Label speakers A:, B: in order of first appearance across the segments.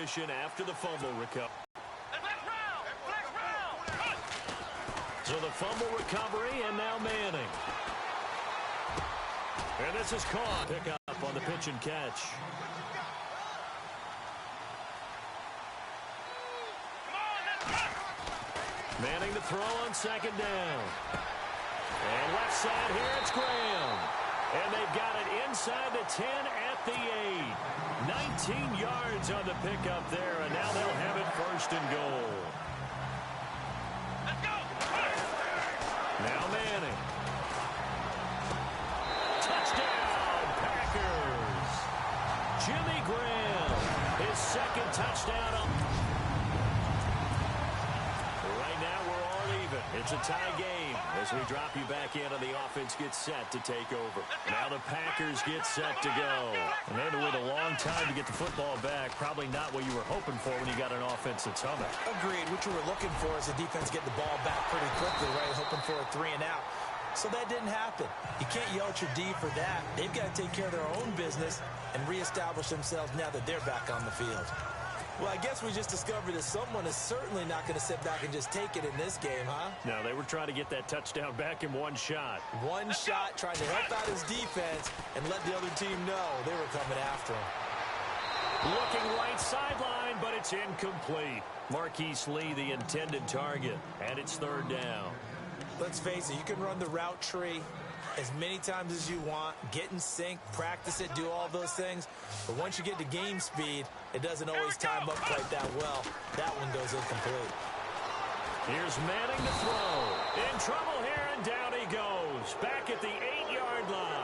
A: position after the fumble recovery. So the fumble recovery, and now Manning. And this is caught. Pick up on the pitch and catch. Manning to throw on second down. And left side here, it's Graham. And they've got it inside the 10 at the 8. 19 yards on the pickup there, and now they'll have it first and goal. Let's go! Now Manning. Touchdown, Packers. Jimmy Graham, his second touchdown. Right now we're all even. It's a tie game as we drop you back in and the offense gets set to take over. Now the Packers get set to go. And they had to wait a long time to get the football back. Probably not what you were hoping for when you got an offense that's humming.
B: Agreed. What you were looking for is the defense getting the ball back pretty quickly, right? Hoping for a 3 and out. So that didn't happen. You can't yell at your D for that. They've got to take care of their own business and reestablish themselves now that they're back on the field. Well, I guess we just discovered that someone is certainly not going to sit back and just take it in this game, huh?
A: No, they were trying to get that touchdown back in one shot.
B: One shot, trying to help out his defense and let the other team know they were coming after him.
A: Looking right sideline, but it's incomplete. Marquise Lee, the intended target, and it's third down.
B: Let's face it, you can run the route tree as many times as you want, get in sync, practice it, do all those things. But once you get to game speed, it doesn't always time up quite that well. That one goes incomplete.
A: Here's Manning to throw. In trouble here, and down he goes. Back at the 8-yard line.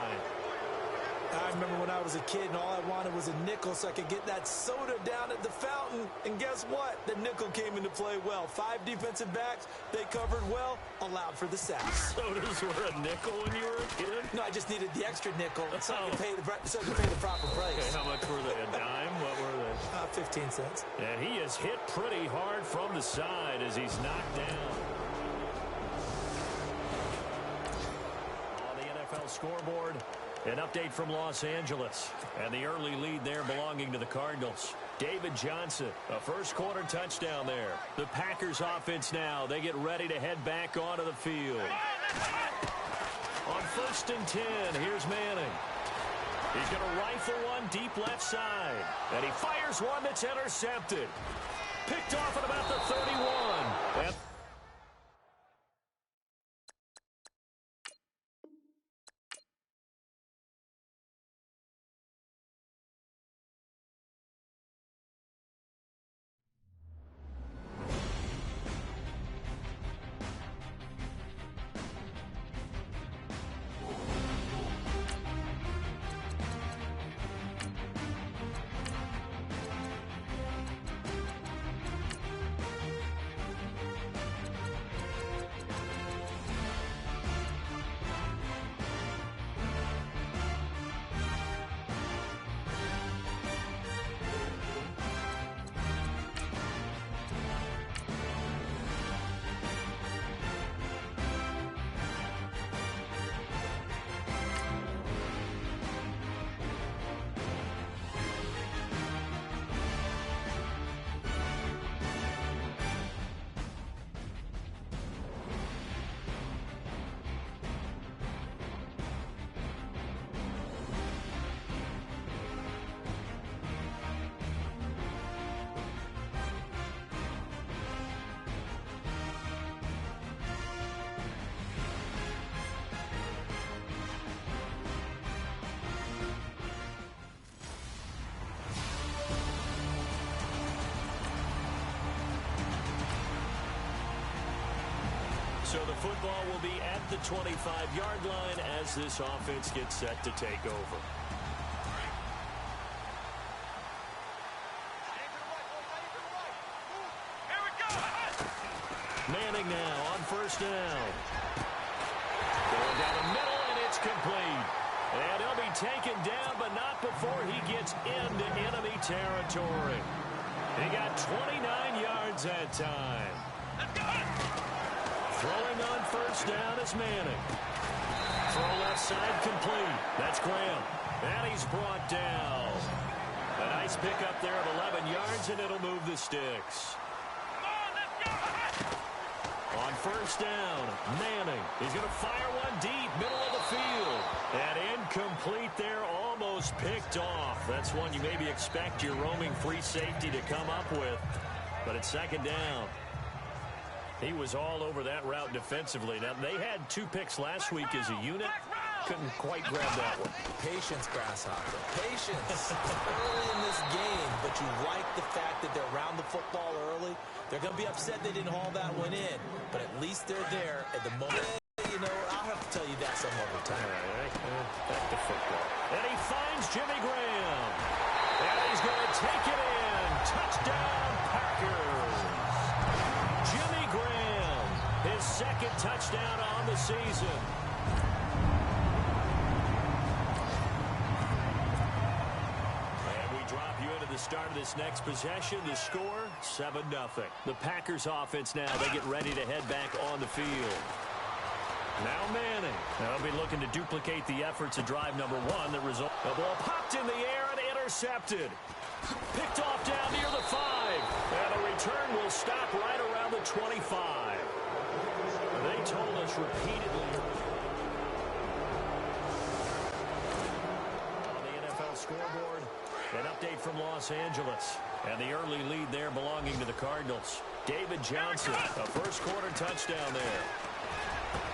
B: I remember when I was a kid and all I wanted was a nickel so I could get that soda down at the fountain. And guess what? The nickel came into play well. 5 defensive backs, they covered well, allowed for the sack.
A: Sodas were a nickel when you were a kid?
B: No, I just needed the extra nickel so I could pay the proper price.
A: Okay, how much were they? A dime? What were they?
B: 15 cents.
A: And he is hit pretty hard from the side as he's knocked down. On the NFL scoreboard, an update from Los Angeles, and the early lead there belonging to the Cardinals. David Johnson, a first-quarter touchdown there. The Packers offense now, they get ready to head back onto the field. On 1st and 10, here's Manning. He's going to rifle one deep left side, and he fires one that's intercepted. Picked off at about the 31. And so the football will be at the 25-yard line as this offense gets set to take over. Manning now on 1st down. Going down the middle, and it's complete. And he'll be taken down, but not before he gets into enemy territory. He got 29 yards that time. Throwing on 1st down is Manning. Throw left side complete. That's Graham. And he's brought down. A nice pickup there of 11 yards, and it'll move the sticks. On first down, Manning. He's going to fire one deep, middle of the field. And incomplete there, almost picked off. That's one you maybe expect your roaming free safety to come up with. But it's second down. He was all over that route defensively. Now, they had 2 picks last week as a unit. Couldn't quite grab that one.
B: Patience, Grasshopper. Patience. Early in this game, but you like the fact that they're around the football early. They're going to be upset they didn't haul that one in, but at least they're there at the moment. You know, I'll have to tell you that some other time.
A: All right, back to football. And he finds Jimmy Graham. And he's going to take it in. Touchdown, Packers. Jimmy Graham, his second touchdown on the season. The start of this next possession, the score, 7-0. The Packers offense now, they get ready to head back on the field. Now Manning. They'll be looking to duplicate the efforts of drive number 1. The result, the ball popped in the air and intercepted. Picked off down near the 5. And the return will stop right around the 25. They told us repeatedly on the NFL scoreboard. An update from Los Angeles. And the early lead there belonging to the Cardinals. David Johnson, a first-quarter touchdown there.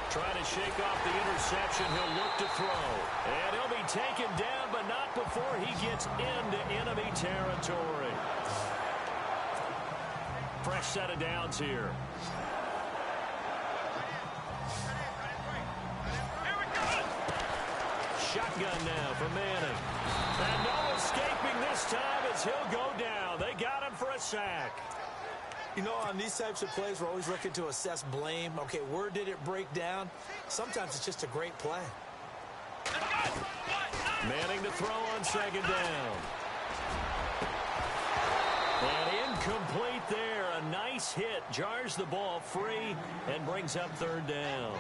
A: Trying to shake off the interception. He'll look to throw. And he'll be taken down, but not before he gets into enemy territory. Fresh set of downs here. Shotgun now for Manning. And no escaping this time as he'll go down. They got him for a sack.
B: You know, on these types of plays, we're always looking to assess blame. Okay, where did it break down? Sometimes it's just a great play.
A: Manning to throw on second down. And incomplete there. A nice hit. Jars the ball free and brings up third down.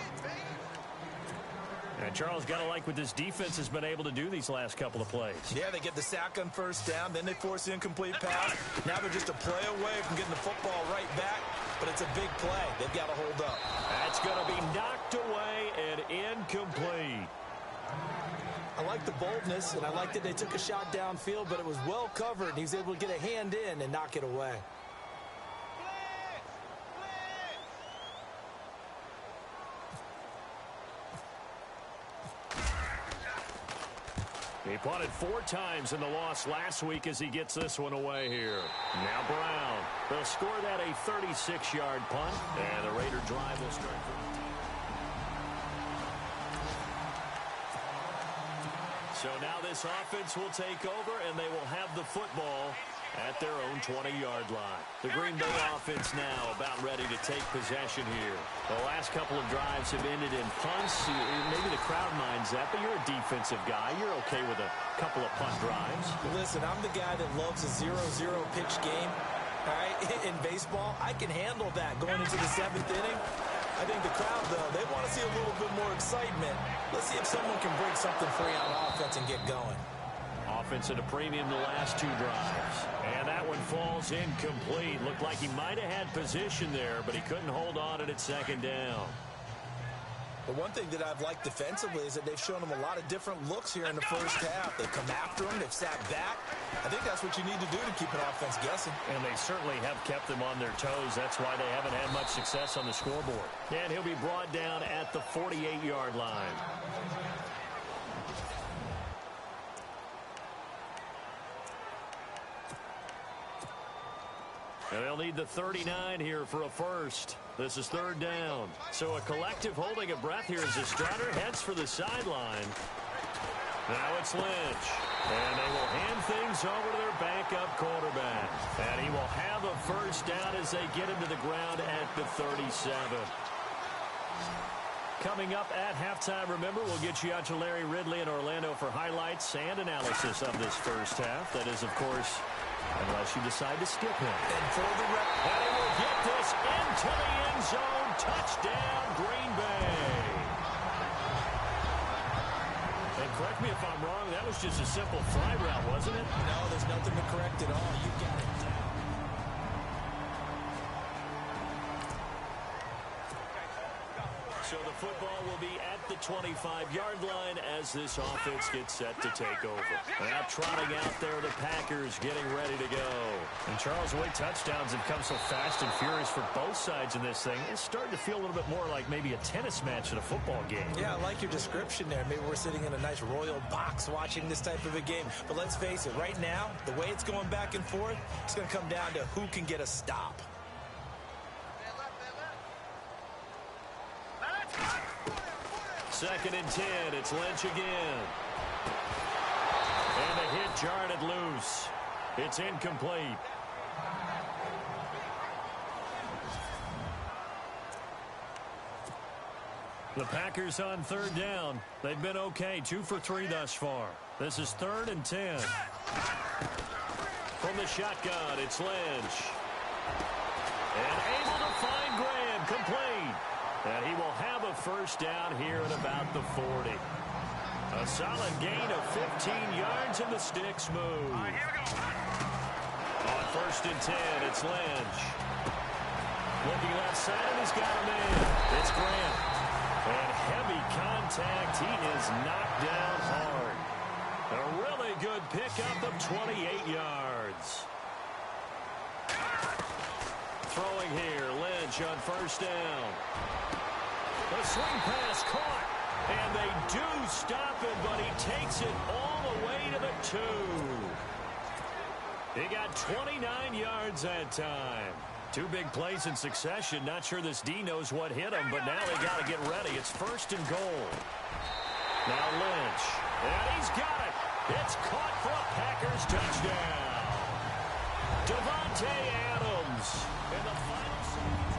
A: And Charles, got to like what this defense has been able to do these last couple of plays.
B: Yeah, they get the sack on first down, then they force the incomplete pass. Now they're just a play away from getting the football right back, but it's a big play. They've got to hold up.
A: That's going to be knocked away and incomplete.
B: I like the boldness, and I like that they took a shot downfield, but it was well covered, and he was able to get a hand in and knock it away.
A: He punted 4 times in the loss last week as he gets this one away here. Now Brown. They'll score that a 36-yard punt, and the Raider drive will start. So now this offense will take over, and they will have the football at their own 20-yard line. The Green Bay offense now about ready to take possession here. The last couple of drives have ended in punts. Maybe the crowd minds that, but you're a defensive guy. You're okay with a couple of punt drives.
B: Listen, I'm the guy that loves a 0-0 pitch game. All right, in baseball, I can handle that going into the 7th inning. I think the crowd, though, they want to see a little bit more excitement. Let's see if someone can break something free on offense and get going.
A: Offense at a premium the last 2 drives. And that one falls incomplete. Looked like he might have had position there, but he couldn't hold on at second down.
B: The one thing that I've liked defensively is that they've shown him a lot of different looks here in the first half. They've come after him. They've sat back. I think that's what you need to do to keep an offense guessing.
A: And they certainly have kept them on their toes. That's why they haven't had much success on the scoreboard. And he'll be brought down at the 48-yard line. And they'll need the 39 here for a first. This is third down. So a collective holding of breath here as the Strutter heads for the sideline. Now it's Lynch. And they will hand things over to their backup quarterback. And he will have a first down as they get him to the ground at the 37. Coming up at halftime, remember, we'll get you out to Larry Ridley in Orlando for highlights and analysis of this first half. That is, of course, unless you decide to skip him.
B: And for the record,
A: and he will get this into the end zone. Touchdown, Green Bay. And correct me if I'm wrong, that was just a simple fly route, wasn't it?
B: No, there's nothing to correct at all. You got it.
A: So the football will be at the 25-yard line as this offense gets set to take over. Now trotting out there, the Packers getting ready to go. And Charles, the way touchdowns have come so fast and furious for both sides in this thing, it's starting to feel a little bit more like maybe a tennis match than a football game.
B: Yeah, I like your description there. Maybe we're sitting in a nice royal box watching this type of a game. But let's face it, right now, the way it's going back and forth, it's going to come down to who can get a stop.
A: Second and 10, it's Lynch again. And the hit jarred it loose. It's incomplete. The Packers on third down. They've been okay, 2 for 3 thus far. This is 3rd and 10. From the shotgun, it's Lynch. And able to find Graham, complete. And he will have a first down here at about the 40. A solid gain of 15 yards, and the sticks move. On 1st and 10, it's Lynch. Looking left side, and he's got him in. It's Grant. And heavy contact. He is knocked down hard. A really good pickup of 28 yards. Throwing here, Lynch on 1st down. The swing pass caught, and they do stop it, but he takes it all the way to the 2. He got 29 yards that time. 2 big plays in succession. Not sure this D knows what hit him, but now they got to get ready. It's 1st and goal. Now Lynch, and he's got it. It's caught for a Packers touchdown. Devontae Adams in the final seconds.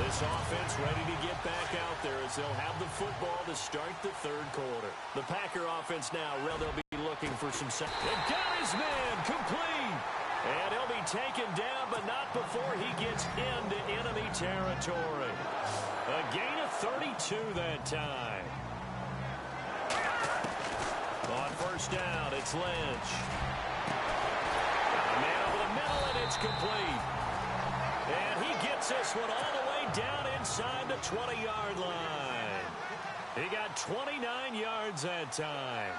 A: This offense ready to get back out there as they'll have the football to start the 3rd quarter. The Packer offense now, well, they'll be looking for some... They've got his man, complete. And he'll be taken down, but not before he gets into enemy territory. A gain of 32 that time. On 1st down, it's Lynch. A man over the middle, and it's complete. And he gets this one all the way down inside the 20-yard line. He got 29 yards that time.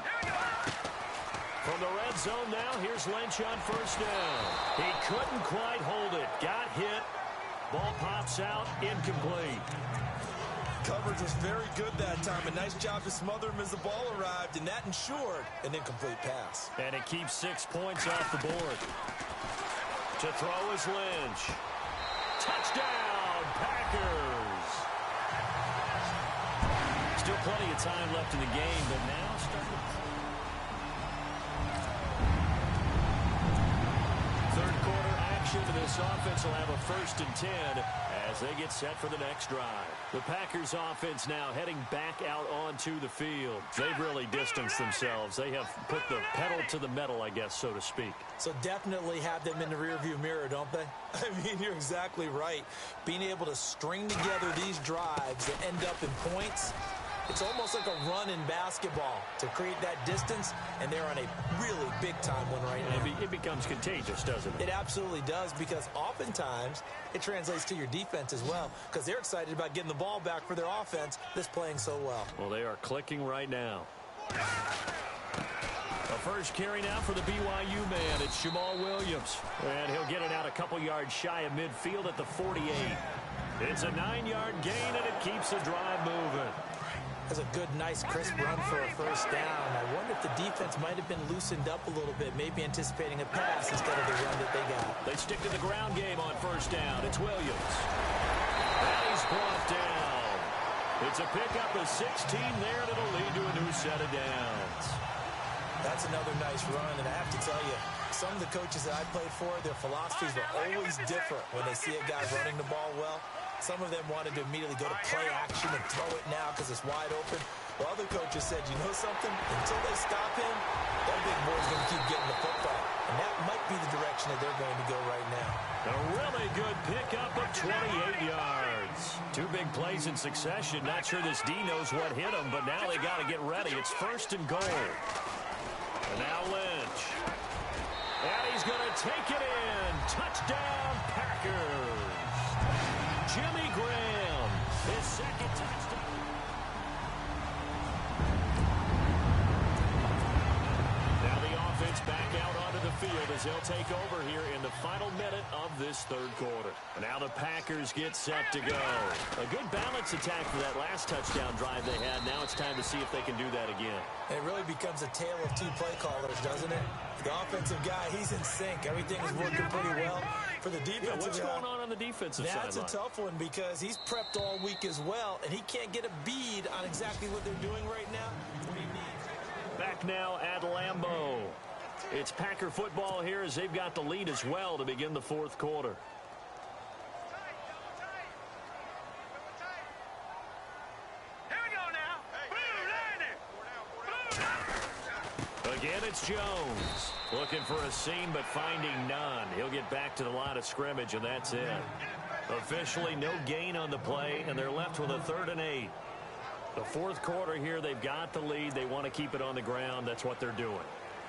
A: From the red zone now, here's Lynch on 1st down. He couldn't quite hold it. Got hit. Ball pops out, incomplete.
B: Coverage was very good that time. A nice job to smother him as the ball arrived, and that ensured an incomplete pass.
A: And it keeps 6 points off the board. To throw is Lynch. Touchdown, Packers! Still plenty of time left in the game, but now starting to... 3rd quarter action. This offense will have a 1st and 10 as they get set for the next drive. The Packers offense now heading back out onto the field. They've really distanced themselves. They have put the pedal to the metal, I guess, so to speak.
B: So definitely have them in the rearview mirror, don't they? I mean, you're exactly right. Being able to string together these drives that end up in points, it's almost like a run in basketball to create that distance, and they're on a really big-time one right now.
A: It becomes contagious, doesn't it?
B: It absolutely does, because oftentimes it translates to your defense as well, because they're excited about getting the ball back for their offense that's playing so well.
A: Well, they are clicking right now. A first carry now for the BYU man. It's Jamal Williams. And he'll get it out a couple yards shy of midfield at the 48. It's a 9-yard gain, and it keeps the drive moving.
B: That's a good, nice, crisp run for a 1st down. I wonder if the defense might have been loosened up a little bit, maybe anticipating a pass instead of the run that they got.
A: They stick to the ground game on 1st down. It's Williams. And he's brought down. It's a pickup of 16 there, and it'll lead to a new set of downs.
B: That's another nice run, and I have to tell you, some of the coaches that I played for, their philosophies were always different when they see a guy running the ball well. Some of them wanted to immediately go to play action and throw it now because it's wide open. While other coaches said, you know something? Until they stop him, that big boy's going to keep getting the football. And that might be the direction that they're going to go right now.
A: A really good pickup of 28 yards. 2 big plays in succession. Not sure this D knows what hit him, but now they got to get ready. It's first and goal. And now Lynch. And he's going to take it in. Touchdown, Packers. Jimmy Graham, his second touchdown. Now the offense back out onto the field as they'll take over here in the final minute of this third quarter. Now the Packers get set to go. A good balance attack for that last touchdown drive they had. Now it's time to see if they can do that again.
B: It really becomes a tale of two play callers, doesn't it? The offensive guy, he's in sync. Everything is working pretty well. For the defensive
A: what's going on the defensive side?
B: That's a tough one because he's prepped all week as well, and he can't get a bead on exactly what they're doing right now.
A: Back now at Lambeau. It's Packer football here as they've got the lead as well to begin the fourth quarter. Again, it's Jones. Looking for a seam, but finding none. He'll get back to the line of scrimmage, and that's it. Officially, no gain on the play, and they're left with a 3rd and 8. The fourth quarter here, they've got the lead. They want to keep it on the ground. That's what they're doing.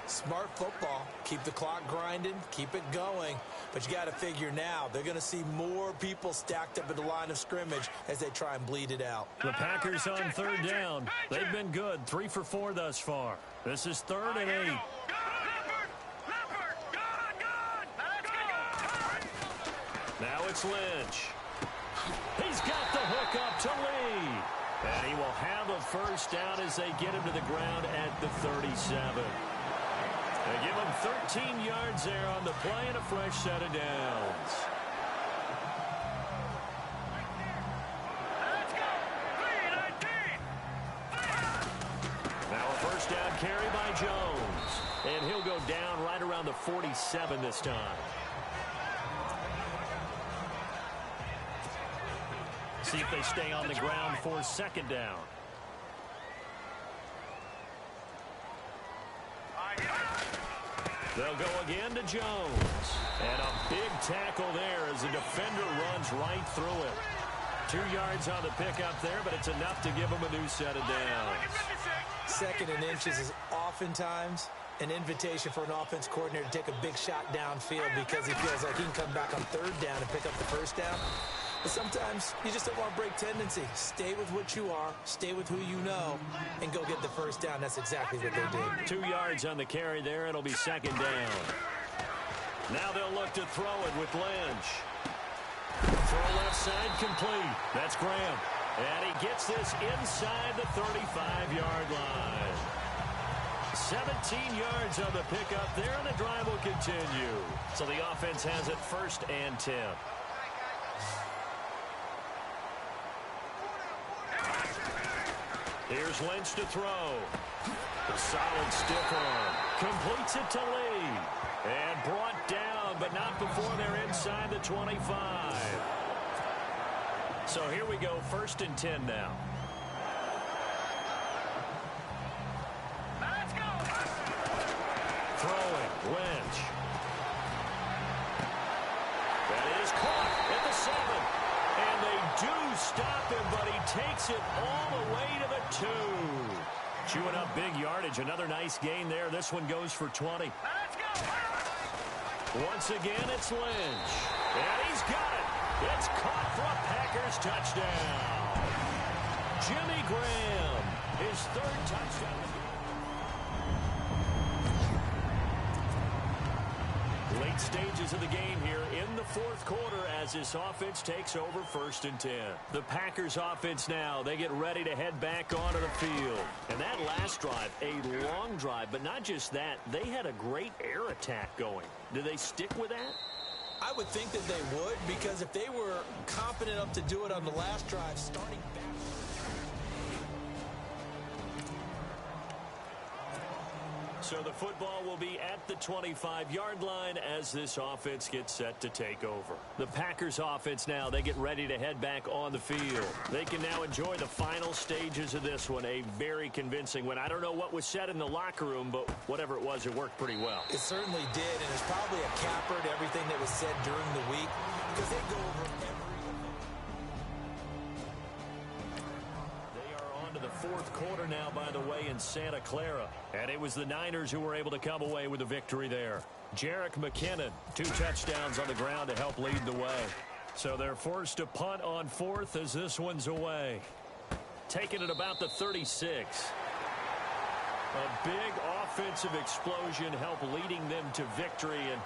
B: Smart football. Keep the clock grinding. Keep it going. But you got to figure now, they're going to see more people stacked up at the line of scrimmage as they try and bleed it out.
A: The Packers on 3rd down. They've been good. 3 for 4 thus far. This is 3rd and 8. Now it's Lynch. He's got the hook up to Lee. And he will have a first down as they get him to the ground at the 37. They give him 13 yards there on the play and a fresh set of downs. Now a first down carry by Jones. And he'll go down right around the 47 this time. See if they stay on the ground for 2nd down. They'll go again to Jones. And a big tackle there as the defender runs right through it. 2 yards on the pickup there, but it's enough to give him a new set of downs.
B: 2nd and inches is oftentimes an invitation for an offense coordinator to take a big shot downfield because he feels like he can come back on 3rd down and pick up the first down. But sometimes you just don't want to break tendency. Stay with what you are, stay with who you know, and go get the first down. That's exactly what they did.
A: 2 yards on the carry there. It'll be 2nd down. Now they'll look to throw it with Lynch. Throw left side complete. That's Graham. And he gets this inside the 35-yard line. 17 yards on the pickup there, and the drive will continue. So the offense has it 1st and 10. Here's Lynch to throw. The solid stiff arm. Completes it to Lee. And brought down, but not before they're inside the 25. So here we go, 1st and 10 now. Let's go. Throwing, Lynch. That is caught at the 7. And they do stop him, but he takes it all the way to the 2. Chewing up big yardage. Another nice gain there. This one goes for 20. Let's go. Once again, it's Lynch. And he's got it. It's caught for a Packers touchdown. Jimmy Graham, his 3rd touchdown. Late stages of the game here in the fourth quarter as this offense takes over 1st and 10. The Packers offense now, they get ready to head back onto the field. And that last drive, a long drive, but not just that, they had a great air attack going. Do they stick with that?
B: I would think that they would, because if they were confident enough to do it on the last drive, starting back.
A: So the football will be at the 25-yard line as this offense gets set to take over. The Packers offense now, they get ready to head back on the field. They can now enjoy the final stages of this one. A very convincing one. I don't know what was said in the locker room, but whatever it was, it worked pretty well.
B: It certainly did, and it's probably a capper to everything that was said during the week because they go over every.
A: fourth quarter now, by the way, in Santa Clara. And it was the Niners who were able to come away with a victory there. Jerick McKinnon, 2 touchdowns on the ground to help lead the way. So they're forced to punt on fourth as this one's away. Taking it about the 36. A big offensive explosion helped leading them to victory. And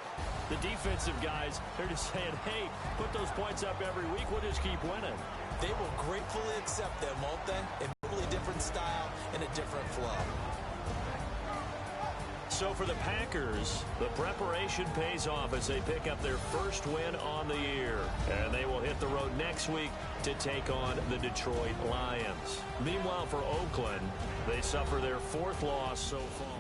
A: the defensive guys, they're just saying, hey, put those points up every week. We'll just keep winning.
B: They will gratefully accept them, won't they? A totally different style and a different flow.
A: So for the Packers, the preparation pays off as they pick up their first win on the year. And they will hit the road next week to take on the Detroit Lions. Meanwhile, for Oakland, they suffer their 4th loss so far.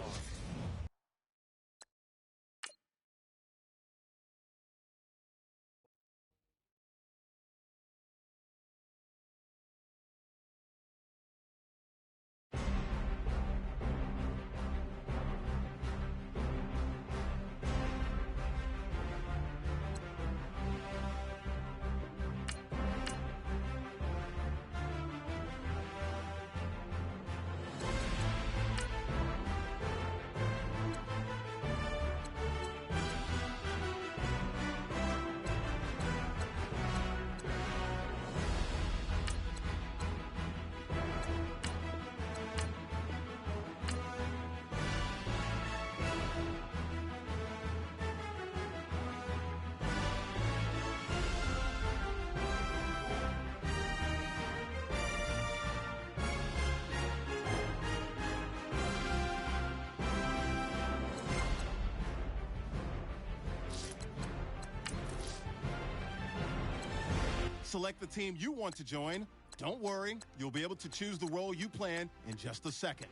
C: Select the team you want to join. Don't worry, you'll be able to choose the role you plan in just a second.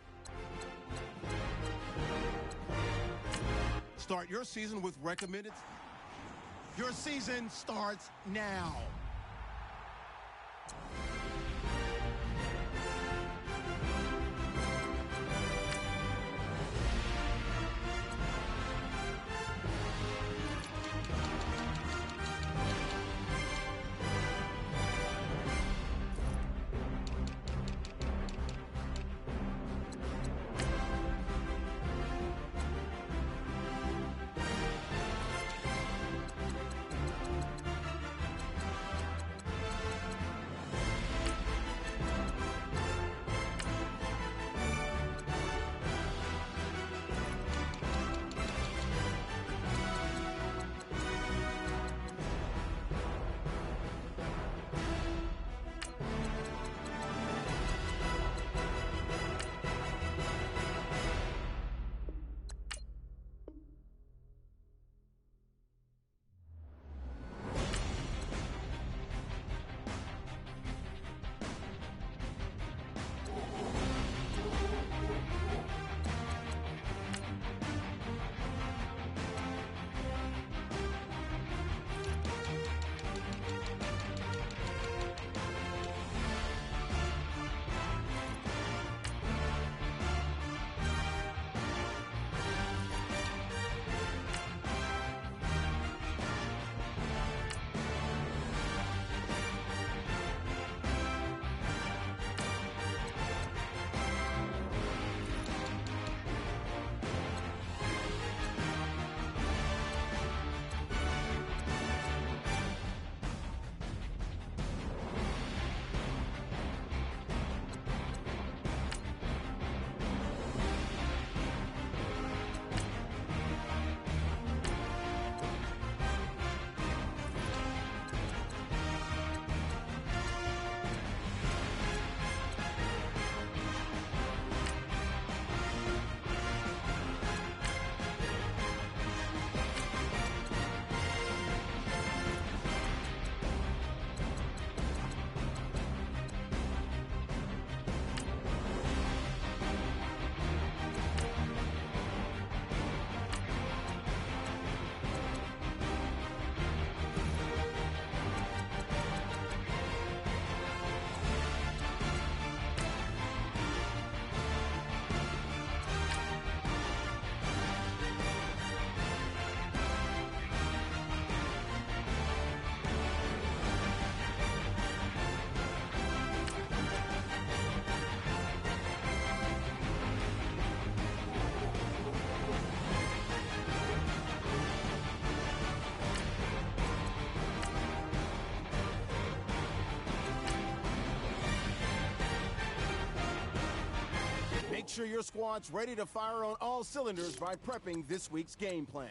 C: Start your season with recommended. Your season starts now.
D: sure your squad's ready to fire on all cylinders by prepping this week's game plan.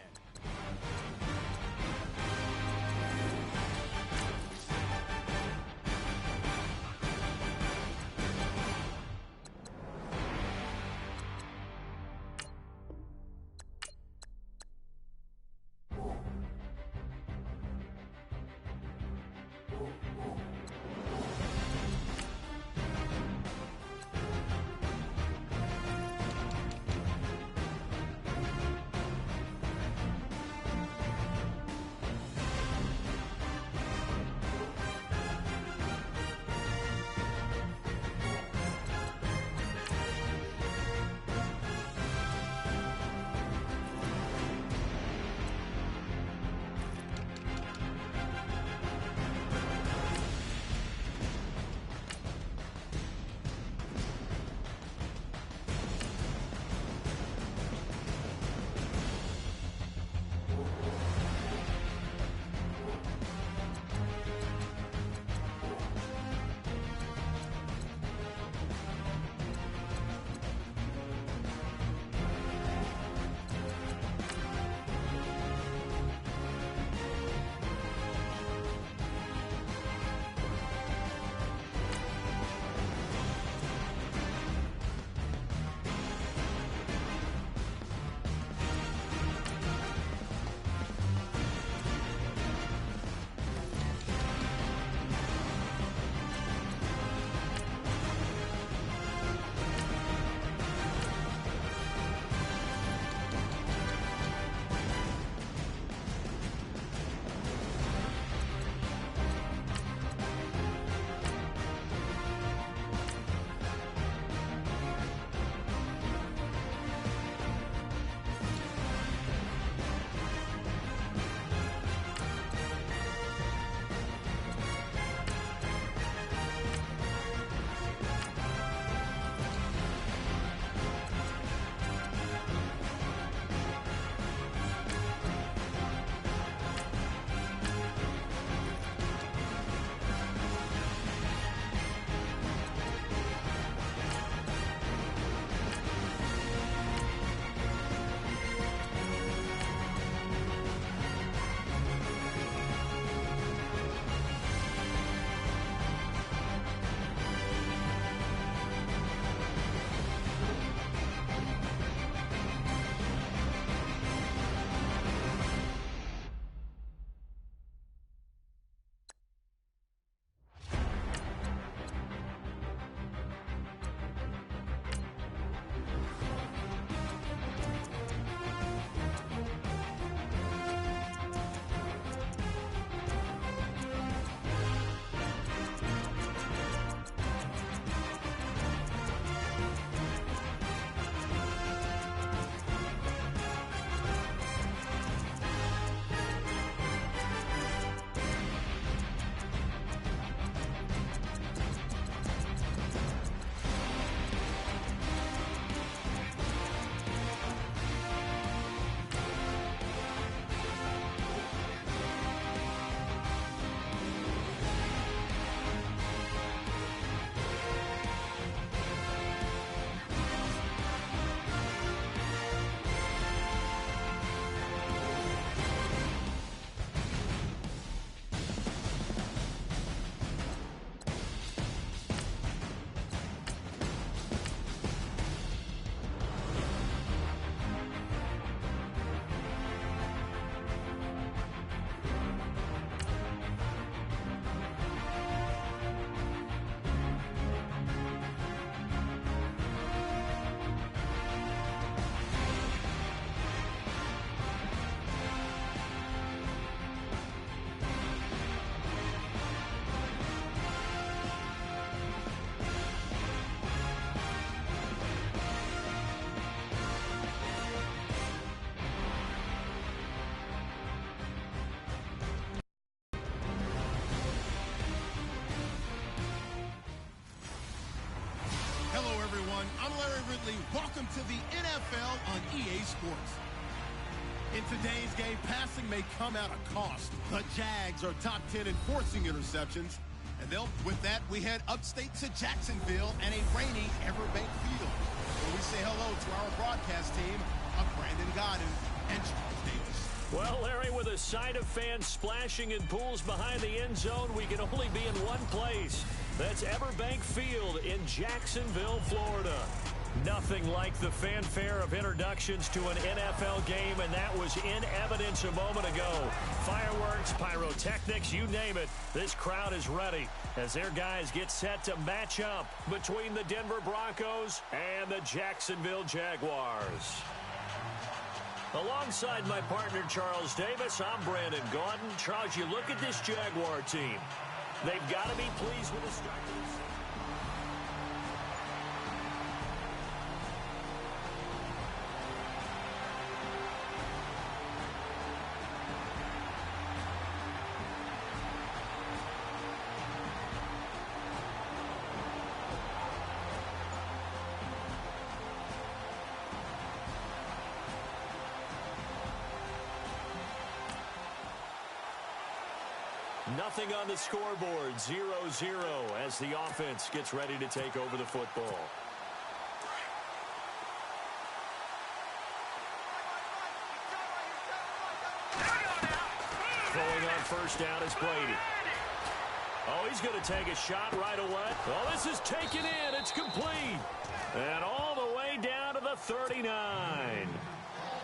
C: Welcome to the NFL on EA Sports. In today's game, passing may come at a cost. The Jags are top 10 in forcing interceptions. And with that, we head upstate to Jacksonville and a rainy Everbank Field. And we say hello to our broadcast team of Brandon Godden and Charles Davis.
A: Well, Larry, with a sight of fans splashing in pools behind the end zone, we can only be in one place. That's Everbank Field in Jacksonville, Florida. Nothing like the fanfare of introductions to an NFL game, and that was in evidence a moment ago. Fireworks, pyrotechnics, you name it. This crowd is ready as their guys get set to match up between the Denver Broncos and the Jacksonville Jaguars. Alongside my partner, Charles Davis, I'm Brandon Gaudin. Charles, you look at this Jaguar team. They've got to be pleased with the start. Nothing on the scoreboard, 0-0 as the offense gets ready to take over the football. Throwing on first down is Brady. Oh, he's going to take a shot right away. Oh, this is taken in. It's complete. And all the way down to the 39.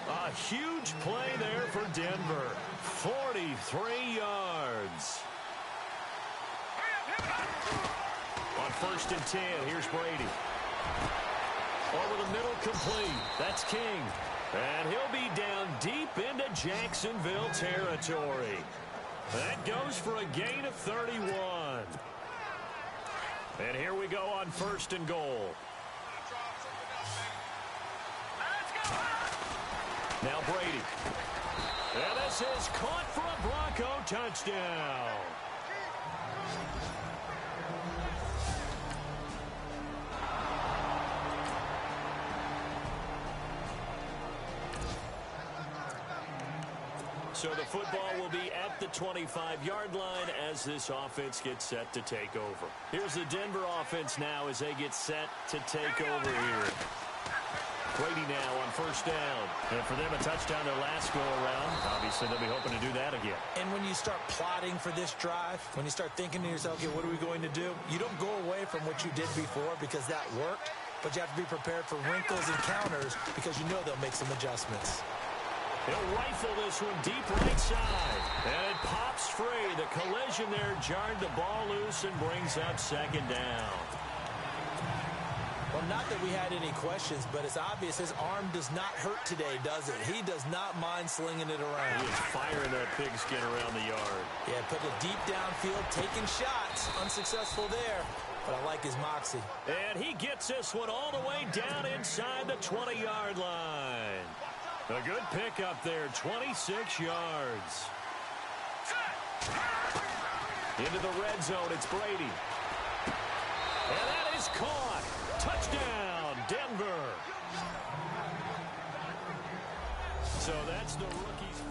A: A huge play there for Denver. 43 yards. On first and 10, here's Brady. Over the middle, complete. That's King. And he'll be down deep into Jacksonville territory. That goes for a gain of 31. And here we go on first and goal. Now Brady. And this is caught for a Bronco touchdown. So the football will be at the 25-yard line as this offense gets set to take over. Here's the Denver offense now as they get set to take over here. Brady now on first down. And for them, a touchdown their last go-around. Obviously, they'll be hoping to do that again.
B: And when you start plotting for this drive, when you start thinking to yourself, okay, what are we going to do? You don't go away from what you did before because that worked, but you have to be prepared for wrinkles and counters because you know they'll make some adjustments.
A: He'll rifle this one deep right side. And it pops free. The collision there jarred the ball loose and brings up second down.
B: Well, not that we had any questions, but it's obvious his arm does not hurt today, does it? He does not mind slinging it around.
A: He is firing that pigskin around the yard.
B: Yeah, putting it deep downfield, taking shots. Unsuccessful there, but I like his moxie.
A: And he gets this one all the way down inside the 20-yard line. A good pickup there, 26 yards. Into the red zone, it's Brady. And that is caught. Touchdown, Denver. So that's the rookie's first.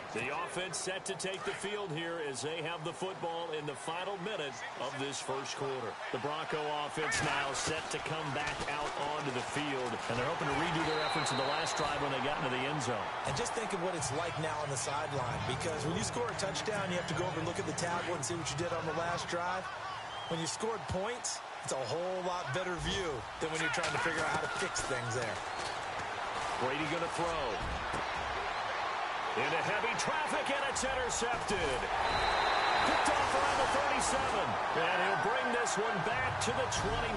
A: The offense set to take the field here as they have the football in the final minute of this first quarter. The Bronco offense now set to come back out onto the field, and they're hoping to redo their efforts in the last drive when they got into the end zone.
B: And just think of what it's like now on the sideline, because when you score a touchdown, you have to go over and look at the tablet and see what you did on the last drive. When you scored points, it's a whole lot better view than when you're trying to figure out how to fix things there.
A: Brady going to throw. Into heavy traffic, and it's intercepted. Picked off around the 37. And he'll bring this one back to the 29.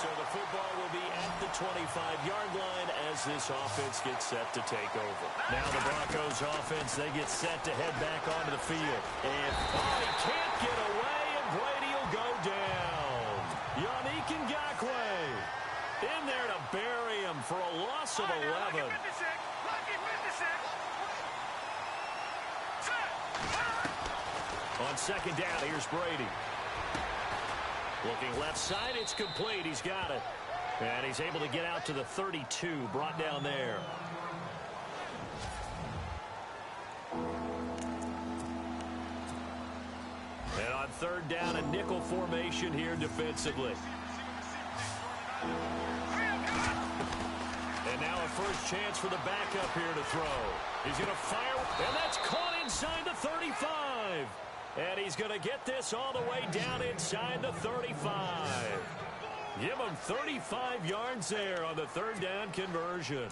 A: So the football will be at the 25-yard line as this offense gets set to take over. Now the Broncos offense, they get set to head back onto the field. And he can't get away, and Brady will go down. Yannick Ngakoue in there to bury him for a loss of 11. On second down, here's Brady. Looking left side, it's complete. He's got it. And he's able to get out to the 32, brought down there. third down and nickel formation here defensively. And now a first chance for the backup here to throw. He's going to fire, and that's caught inside the 35. And he's going to get this all the way down inside the 35. Give him 35 yards there on the third down conversion.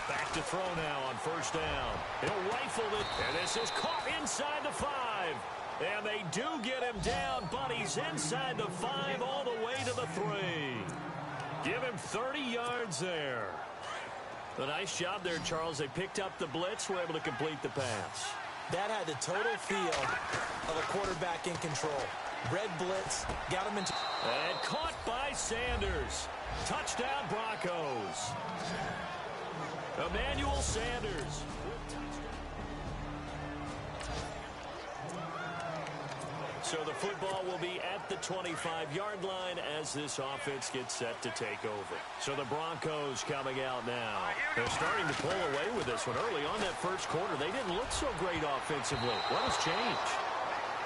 A: Back to throw now on first down. He'll rifle it, and this is caught inside the 5. And they do get him down, but he's inside the 5 all the way to the 3. Give him 30 yards there. A nice job there, Charles. They picked up the blitz, were able to complete the pass.
B: That had the total feel of a quarterback in control. Red blitz, got him into...
A: And caught by Sanders. Touchdown, Broncos. Emmanuel Sanders. So the football will be at the 25-yard line as this offense gets set to take over. So the Broncos coming out now. They're starting to pull away with this one. Early on that first quarter, they didn't look so great offensively. What has changed?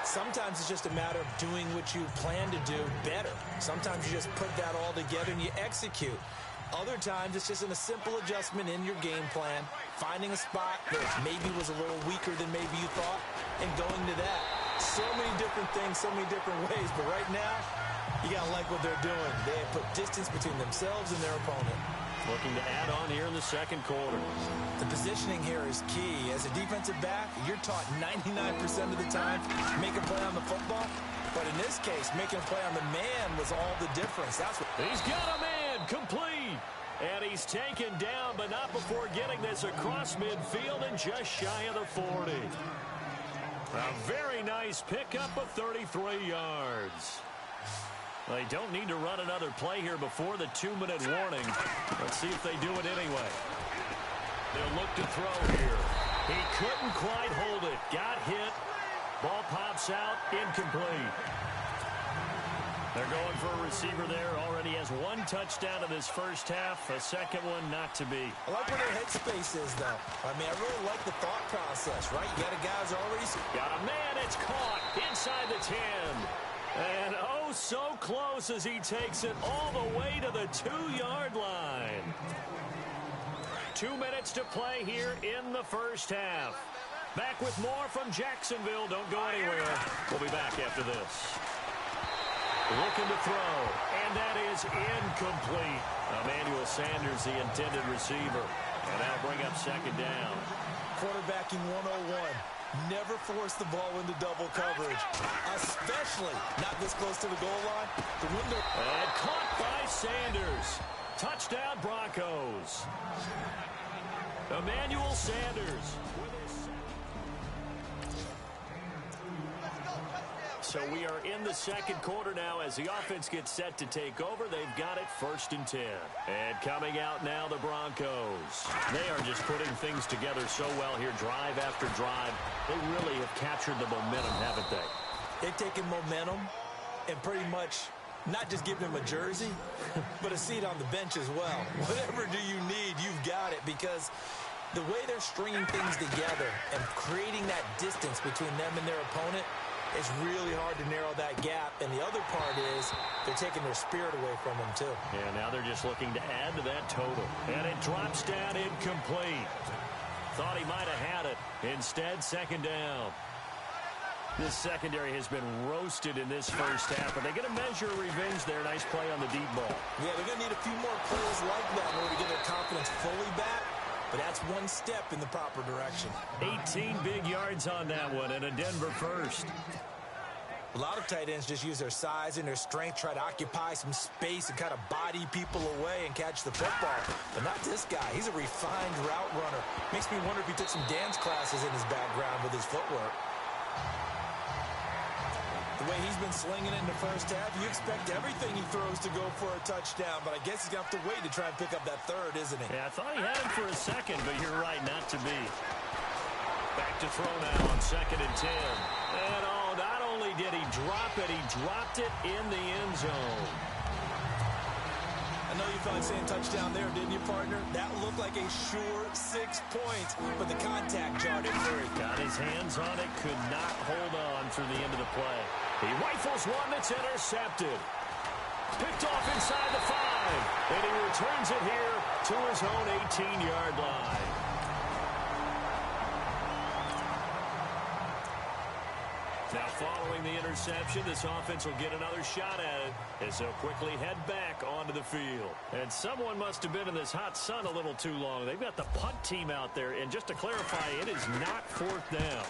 B: Sometimes it's just a matter of doing what you plan to do better. Sometimes you just put that all together and you execute. Other times it's just a simple adjustment in your game plan, finding a spot that maybe was a little weaker than maybe you thought, and going to that. So many different things, so many different ways, but right now, you got to like what they're doing. They have put distance between themselves and their opponent.
A: Looking to add on here in the second quarter.
B: The positioning here is key. As a defensive back, you're taught 99% of the time, make a play on the football. But in this case, making a play on the man was all the difference. That's what
A: he's got a man complete. And he's taken down, but not before getting this across midfield and just shy of the 40. A very nice pickup of 33 yards. They don't need to run another play here before the 2-minute warning. Let's see if they do it anyway. They'll look to throw here. He couldn't quite hold it. Got hit. Ball pops out. Incomplete. They're going for a receiver there. Already has one touchdown in this first half. A second one not to be.
B: I like where their headspace is, though. I mean, I really like the thought process, right? You got a guy who's already...
A: Got a man. It's caught inside the 10. And oh, so close as he takes it all the way to the 2-yard line. 2 minutes to play here in the first half. Back with more from Jacksonville. Don't go anywhere. We'll be back after this. Looking to throw, and that is incomplete. Emmanuel Sanders, the intended receiver. And that'll bring up second down.
B: Quarterbacking 101. Never force the ball into double coverage, especially not this close to the goal line. The window.
A: And caught by Sanders. Touchdown, Broncos. Emmanuel Sanders. So we are in the second quarter now as the offense gets set to take over. They've got it 1st and 10. And coming out now, the Broncos. They are just putting things together so well here, drive after drive. They really have captured the momentum, haven't they?
B: They've taken momentum and pretty much not just given him a jersey, but a seat on the bench as well. Whatever do you need, you've got it, because the way they're stringing things together and creating that distance between them and their opponent, it's really hard to narrow that gap. And the other part is they're taking their spirit away from them, too.
A: Yeah, now they're just looking to add to that total. And it drops down incomplete. Thought he might have had it. Instead, second down. This secondary has been roasted in this first half. Are they going to measure revenge there? Nice play on the deep ball.
B: Yeah, they're going to need a few more plays like that in order to get their confidence fully back. But that's one step in the proper direction.
A: 18 big yards on that one, and a Denver first.
B: A lot of tight ends just use their size and their strength, try to occupy some space and kind of body people away and catch the football. But not this guy. He's a refined route runner. Makes me wonder if he took some dance classes in his background with his footwork. The way he's been slinging it in the first half, you expect everything he throws to go for a touchdown, but I guess he's going to have to wait to try and pick up that third, isn't he?
A: Yeah, I thought he had him for a second, but you're right, not to be. Back to throw now on 2nd and 10. And not only did he drop it, he dropped it in the end zone.
B: A I know you felt like saying touchdown there, didn't you, partner? That looked like a sure 6 points, but the contact jarred it free.
A: Got his hands on it, could not hold on through the end of the play. He rifles one that's intercepted. Picked off inside the 5, and he returns it here to his own 18-yard line. Now, following the interception, this offense will get another shot at it as they'll quickly head back onto the field. And someone must have been in this hot sun a little too long. They've got the punt team out there, and just to clarify, it is not 4th down.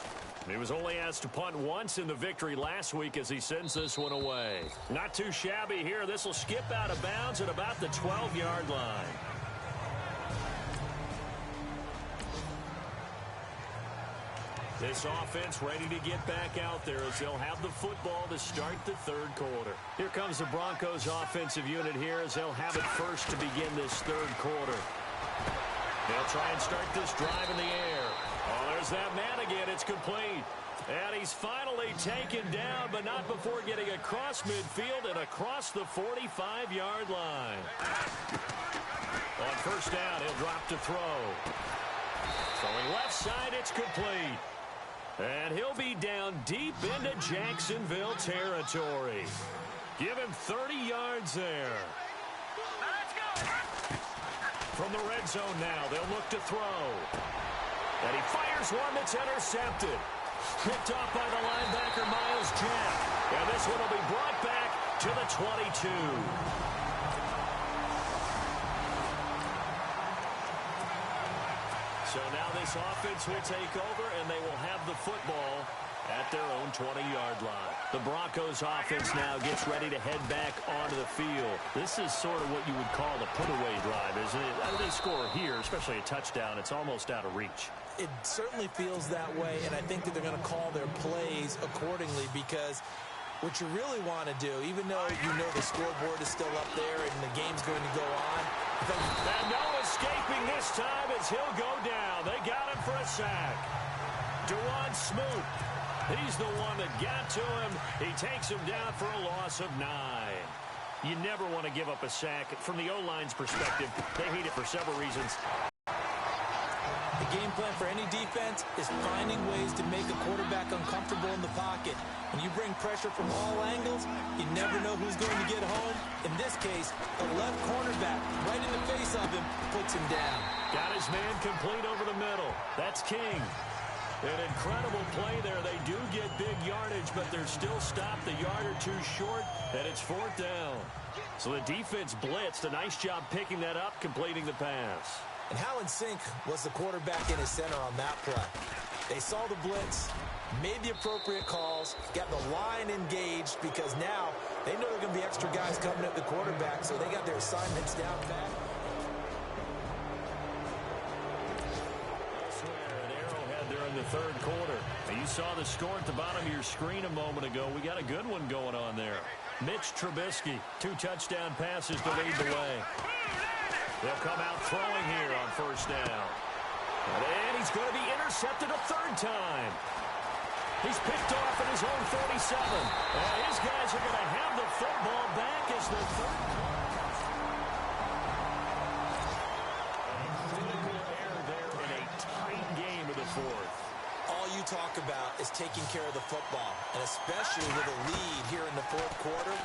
A: He was only asked to punt once in the victory last week as he sends this one away. Not too shabby here. This will skip out of bounds at about the 12-yard line. This offense ready to get back out there as they'll have the football to start the 3rd quarter. Here comes the Broncos offensive unit here as they'll have it first to begin this 3rd quarter. They'll try and start this drive in the air. Oh, there's that man again. It's complete. And he's finally taken down, but not before getting across midfield and across the 45-yard line. On 1st down, he'll drop to throw. Throwing left side, it's complete. And he'll be down deep into Jacksonville territory. Give him 30 yards there. From the red zone now, they'll look to throw. And he fires one that's intercepted. Picked off by the linebacker, Miles Jack. And this one will be brought back to the 22. So now this offense will take over, and they will have the football at their own 20-yard line. The Broncos offense now gets ready to head back onto the field. This is sort of what you would call the put-away drive, isn't it? They score here, especially a touchdown. It's almost out of reach.
B: It certainly feels that way, and I think that they're going to call their plays accordingly because what you really want to do, even though you know the scoreboard is still up there and the game's going to go on.
A: And no escaping this time as he'll go down. They got him for a sack. Dewan Smoot. He's the one that got to him. He takes him down for a loss of 9. You never want to give up a sack. From the O-line's perspective, they hate it for several reasons.
B: The game plan for any defense is finding ways to make a quarterback uncomfortable in the pocket. When you bring pressure from all angles, you never know who's going to get home. In this case, the left cornerback right in the face of him puts him down.
A: Got his man complete over the middle. That's King. An incredible play there. They do get big yardage, but they're still stopped a yard or two short, and it's 4th down. So the defense blitzed. A nice job picking that up, completing the pass.
B: And how in sync was the quarterback in his center on that play? They saw the blitz, made the appropriate calls, got the line engaged because now they know there are going to be extra guys coming at the quarterback, so they got their assignments down pat.
A: An Arrowhead there in the 3rd quarter. And you saw the score at the bottom of your screen a moment ago. We got a good one going on there. Mitch Trubisky, 2 touchdown passes to lead the way. They'll come out throwing here on 1st down. And he's going to be intercepted a 3rd time. He's picked off at his own 47. And his guys are going to have the football back as the 3rd. Critical error there in a tight game of the 4th.
B: All you talk about is taking care of the football, and especially with a lead here in the 4th quarter.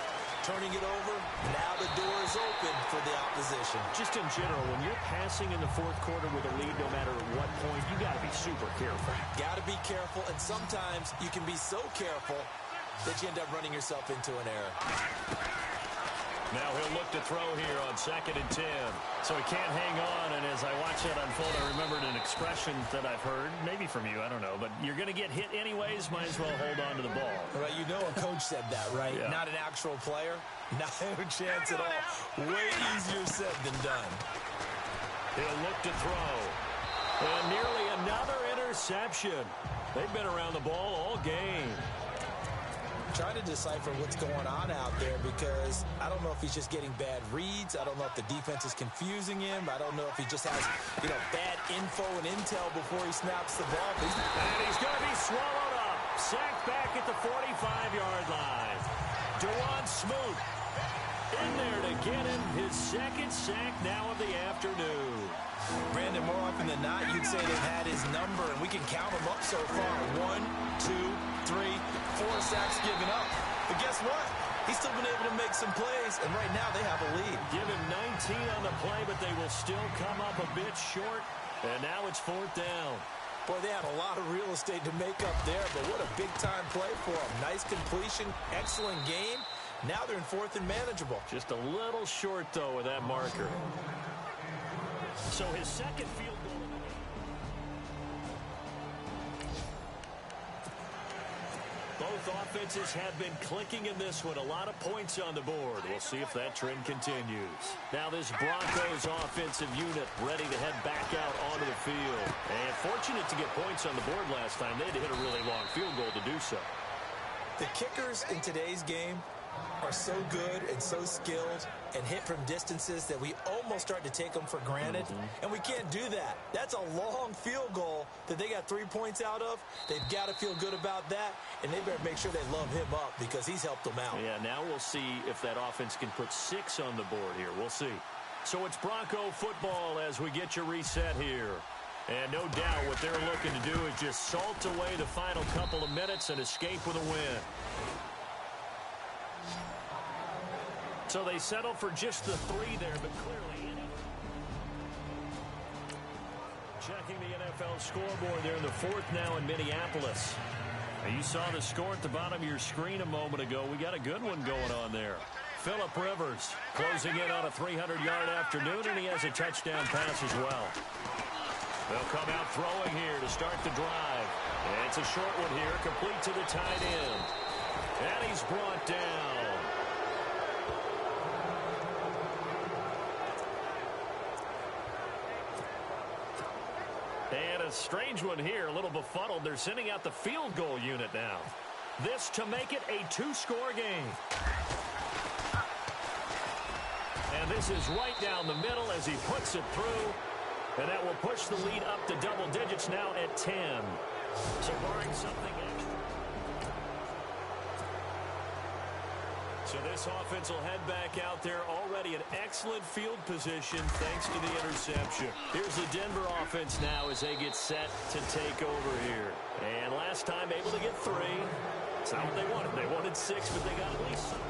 B: Turning it over, now the door is open for the opposition.
A: Just in general, when you're passing in the 4th quarter with a lead, no matter at what point, you got to be super careful.
B: Got to be careful, and sometimes you can be so careful that you end up running yourself into an error.
A: Now he'll look to throw here on 2nd and 10. So he can't hang on, and as I watch that unfold, I remembered an expression that I've heard, maybe from you, I don't know, but you're going to get hit anyways, might as well hold on to the ball.
B: Right, you know a coach said that, right?
A: Yeah.
B: Not an actual player. Not a chance at all. Way easier said than done.
A: He'll look to throw. And nearly another interception. They've been around the ball all game.
B: Trying to decipher what's going on out there because I don't know if he's just getting bad reads. I don't know if the defense is confusing him. I don't know if he just has, bad info and intel before he snaps the ball.
A: And he's going to be swallowed up. Sacked back at the 45-yard line. Dewan Smoot in there to get him his 2nd sack now of the afternoon.
B: Brandon, more often than not, you'd say they've had his number, and we can count them up so far. 1, 2, 3, 4 sacks given up. But guess what? He's still been able to make some plays, and right now they have a lead.
A: Give him 19 on the play, but they will still come up a bit short. And now it's 4th down.
B: Boy, they had a lot of real estate to make up there, but what a big-time play for them. Nice completion, excellent game. Now they're in 4th and manageable.
A: Just a little short, though, with that marker. So his second field goal. Both offenses have been clicking in this one. A lot of points on the board. We'll see if that trend continues. Now this Broncos offensive unit ready to head back out onto the field. And fortunate to get points on the board last time. They had to hit a really long field goal to do so.
B: The kickers in today's game are so good and so skilled and hit from distances that we almost start to take them for granted. And we can't do that. That's a long field goal that they got 3 points out of. They've got to feel good about that, and they better make sure they love him up because he's helped them out.
A: Yeah, now we'll see if that offense can put 6 on the board here. We'll see. So it's Bronco football as we get you reset here. And no doubt what they're looking to do is just salt away the final couple of minutes and escape with a win. So they settle for just the 3 there, but clearly checking the NFL scoreboard there in the 4th now in Minneapolis. Now you saw the score at the bottom of your screen a moment ago. We got a good one going on there. Phillip Rivers closing in on a 300-yard afternoon, and he has a touchdown pass as well. They'll come out throwing here to start the drive. And it's a short one here, complete to the tight end. And he's brought down. And a strange one here, a little befuddled. They're sending out the field goal unit now. This to make it a 2-score game. And this is right down the middle as he puts it through. And that will push the lead up to double digits now at 10. So barring something extra. So this offense will head back out there, already in excellent field position thanks to the interception. Here's the Denver offense now as they get set to take over here. And last time able to get 3. It's not what they wanted. They wanted 6, but they got at least something.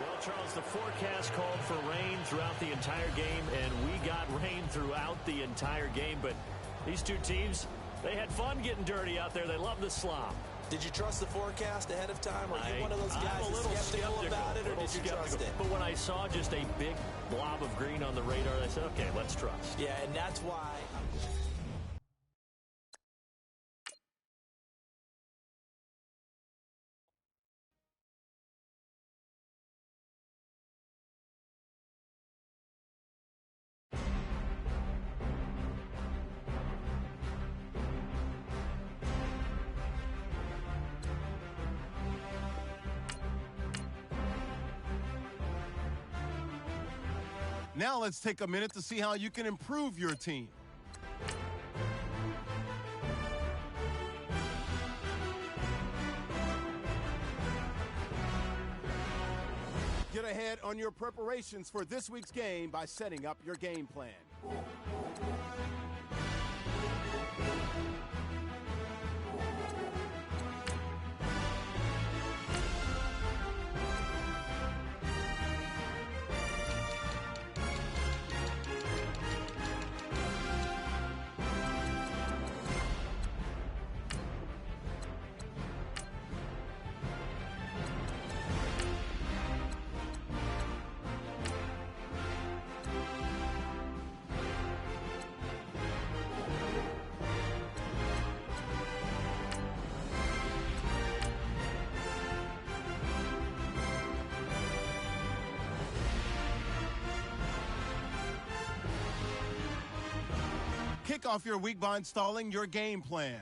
A: Well, Charles, the forecast called for rain throughout the entire game, and we got rain throughout the entire game. But these two teams, they had fun getting dirty out there. They love the slop.
B: Did you trust the forecast ahead of time? Are you one of those guys that's skeptical about it, or did you trust it?
A: But when I saw just a big blob of green on the radar, I said, okay, let's trust.
B: Yeah, and that's why.
D: Now let's take a minute to see how you can improve your team. Get ahead on your preparations for this week's game by setting up your game plan. Kick off your week by installing your game plan.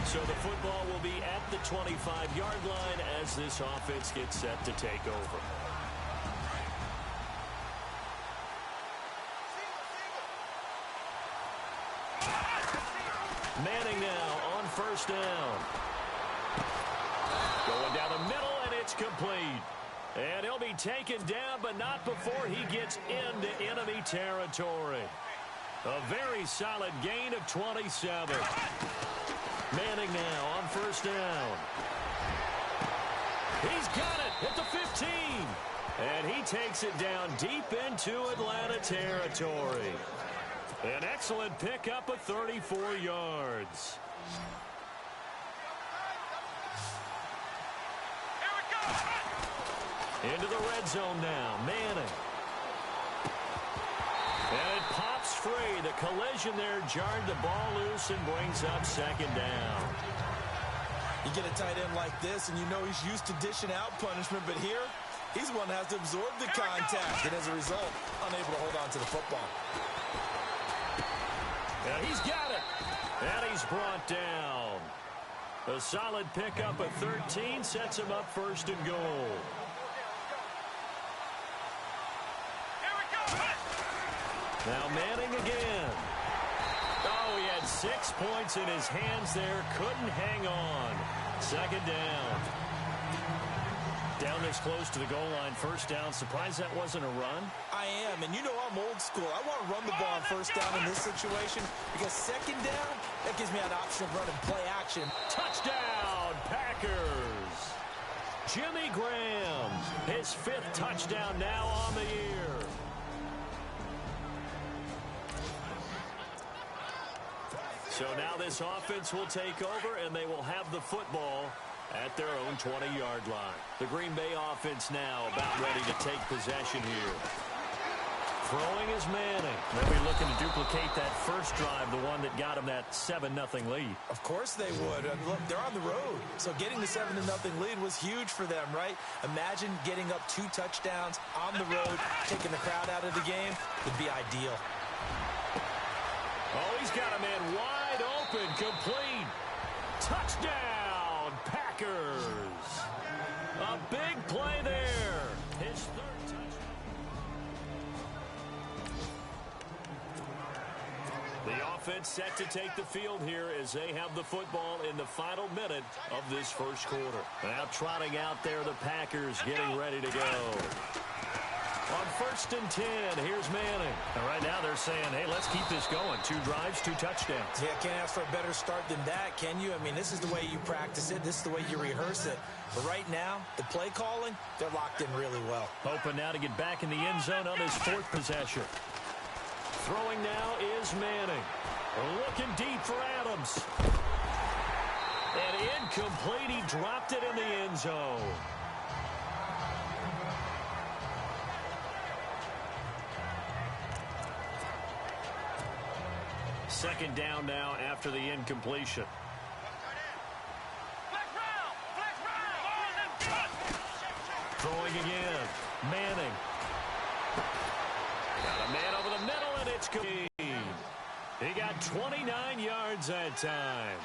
A: So the football will be at the 25-yard line as this offense gets set to take over. Manning now on first down. Going down the middle, and it's complete. And he'll be taken down, but not before he gets into enemy territory. A very solid gain of 27. Manning now on first down. He's got it at the 15. And he takes it down deep into Atlanta territory. An excellent pickup of 34 yards. Into the red zone now. Manning. And it pops free. The collision there jarred the ball loose and brings up second down.
B: You get a tight end like this, and you know he's used to dishing out punishment, but here, he's the one that has to absorb the contact, and as a result, unable to hold on to the football.
A: And he's got it. And he's brought down. A solid pickup of 13 sets him up first and goal. Now Manning again. Oh, he had 6 points in his hands there. Couldn't hang on. Second down. Down this close to the goal line. First down. Surprised that wasn't a run?
B: I am, and you know I'm old school. I want to run the ball on first down in this situation because second down, that gives me an option of running play action.
A: Touchdown, Packers. Jimmy Graham, his 5th touchdown now on the year. So now this offense will take over, and they will have the football at their own 20-yard line. The Green Bay offense now about ready to take possession here. Throwing is Manning. They'll be looking to duplicate that first drive, the one that got them that 7-0 lead.
B: Of course they would. And look, they're on the road. So getting the 7-0 lead was huge for them, right? Imagine getting up 2 touchdowns on the road, taking the crowd out of the game would be ideal.
A: Oh, he's got a man wide open, complete. Touchdown, Packers. A big play there. His 3rd touchdown. The offense set to take the field here as they have the football in the final minute of this first quarter. Now trotting out there, the Packers getting ready to go. On first and 10, here's Manning. And right now they're saying, hey, let's keep this going. 2 drives, 2 touchdowns.
B: Yeah, can't ask for a better start than that, can you? I mean, this is the way you practice it. This is the way you rehearse it. But right now, the play calling, they're locked in really well.
A: Hoping now to get back in the end zone on his 4th possession. Throwing now is Manning. Looking deep for Adams. And incomplete. He dropped it in the end zone. Second down now after the incompletion. Throwing again. Manning. Got a man over the middle, and it's good. He got 29 yards that time.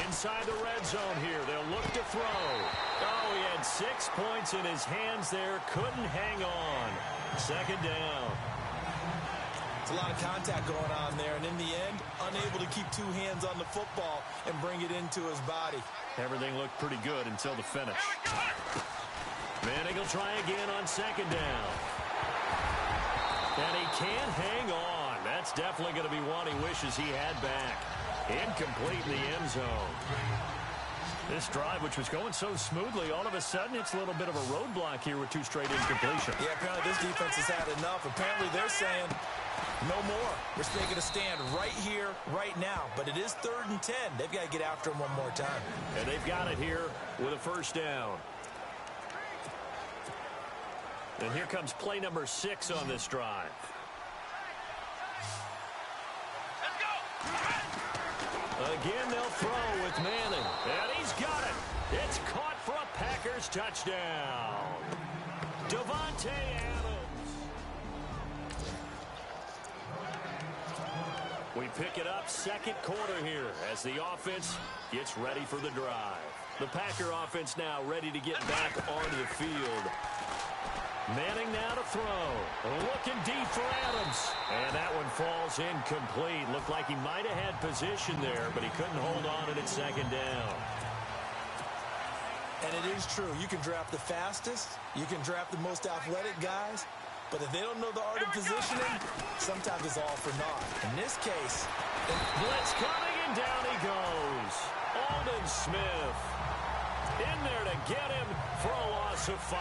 A: Inside the red zone here. They'll look to throw. Oh, he had 6 points in his hands there. Couldn't hang on. Second down.
B: A lot of contact going on there, and in the end, unable to keep 2 hands on the football and bring it into his body.
A: Everything looked pretty good until the finish. Manning will try again on second down. And he can't hang on. That's definitely going to be one he wishes he had back. Incomplete in the end zone. This drive, which was going so smoothly, all of a sudden it's a little bit of a roadblock here with 2 straight incompletions.
B: Yeah, apparently this defense has had enough. Apparently they're saying, no more. We're taking a stand right here, right now. But it is 3rd and 10. They've got to get after him one more time.
A: And they've got it here with a first down. And here comes play number 6 on this drive. Again, they'll throw with Manning. And he's got it. It's caught for a Packers touchdown. Davante Adams. We pick it up second quarter here as the offense gets ready for the drive. The Packer offense now ready to get back onto the field. Manning now to throw. Looking deep for Adams. And that one falls incomplete. Looked like he might have had position there, but he couldn't hold on at second down.
B: And it is true. You can draft the fastest. You can draft the most athletic guys. But if they don't know the art of positioning, sometimes it's all for naught. In this case,
A: blitz coming, and down he goes. Aldon Smith in there to get him for a loss of 5.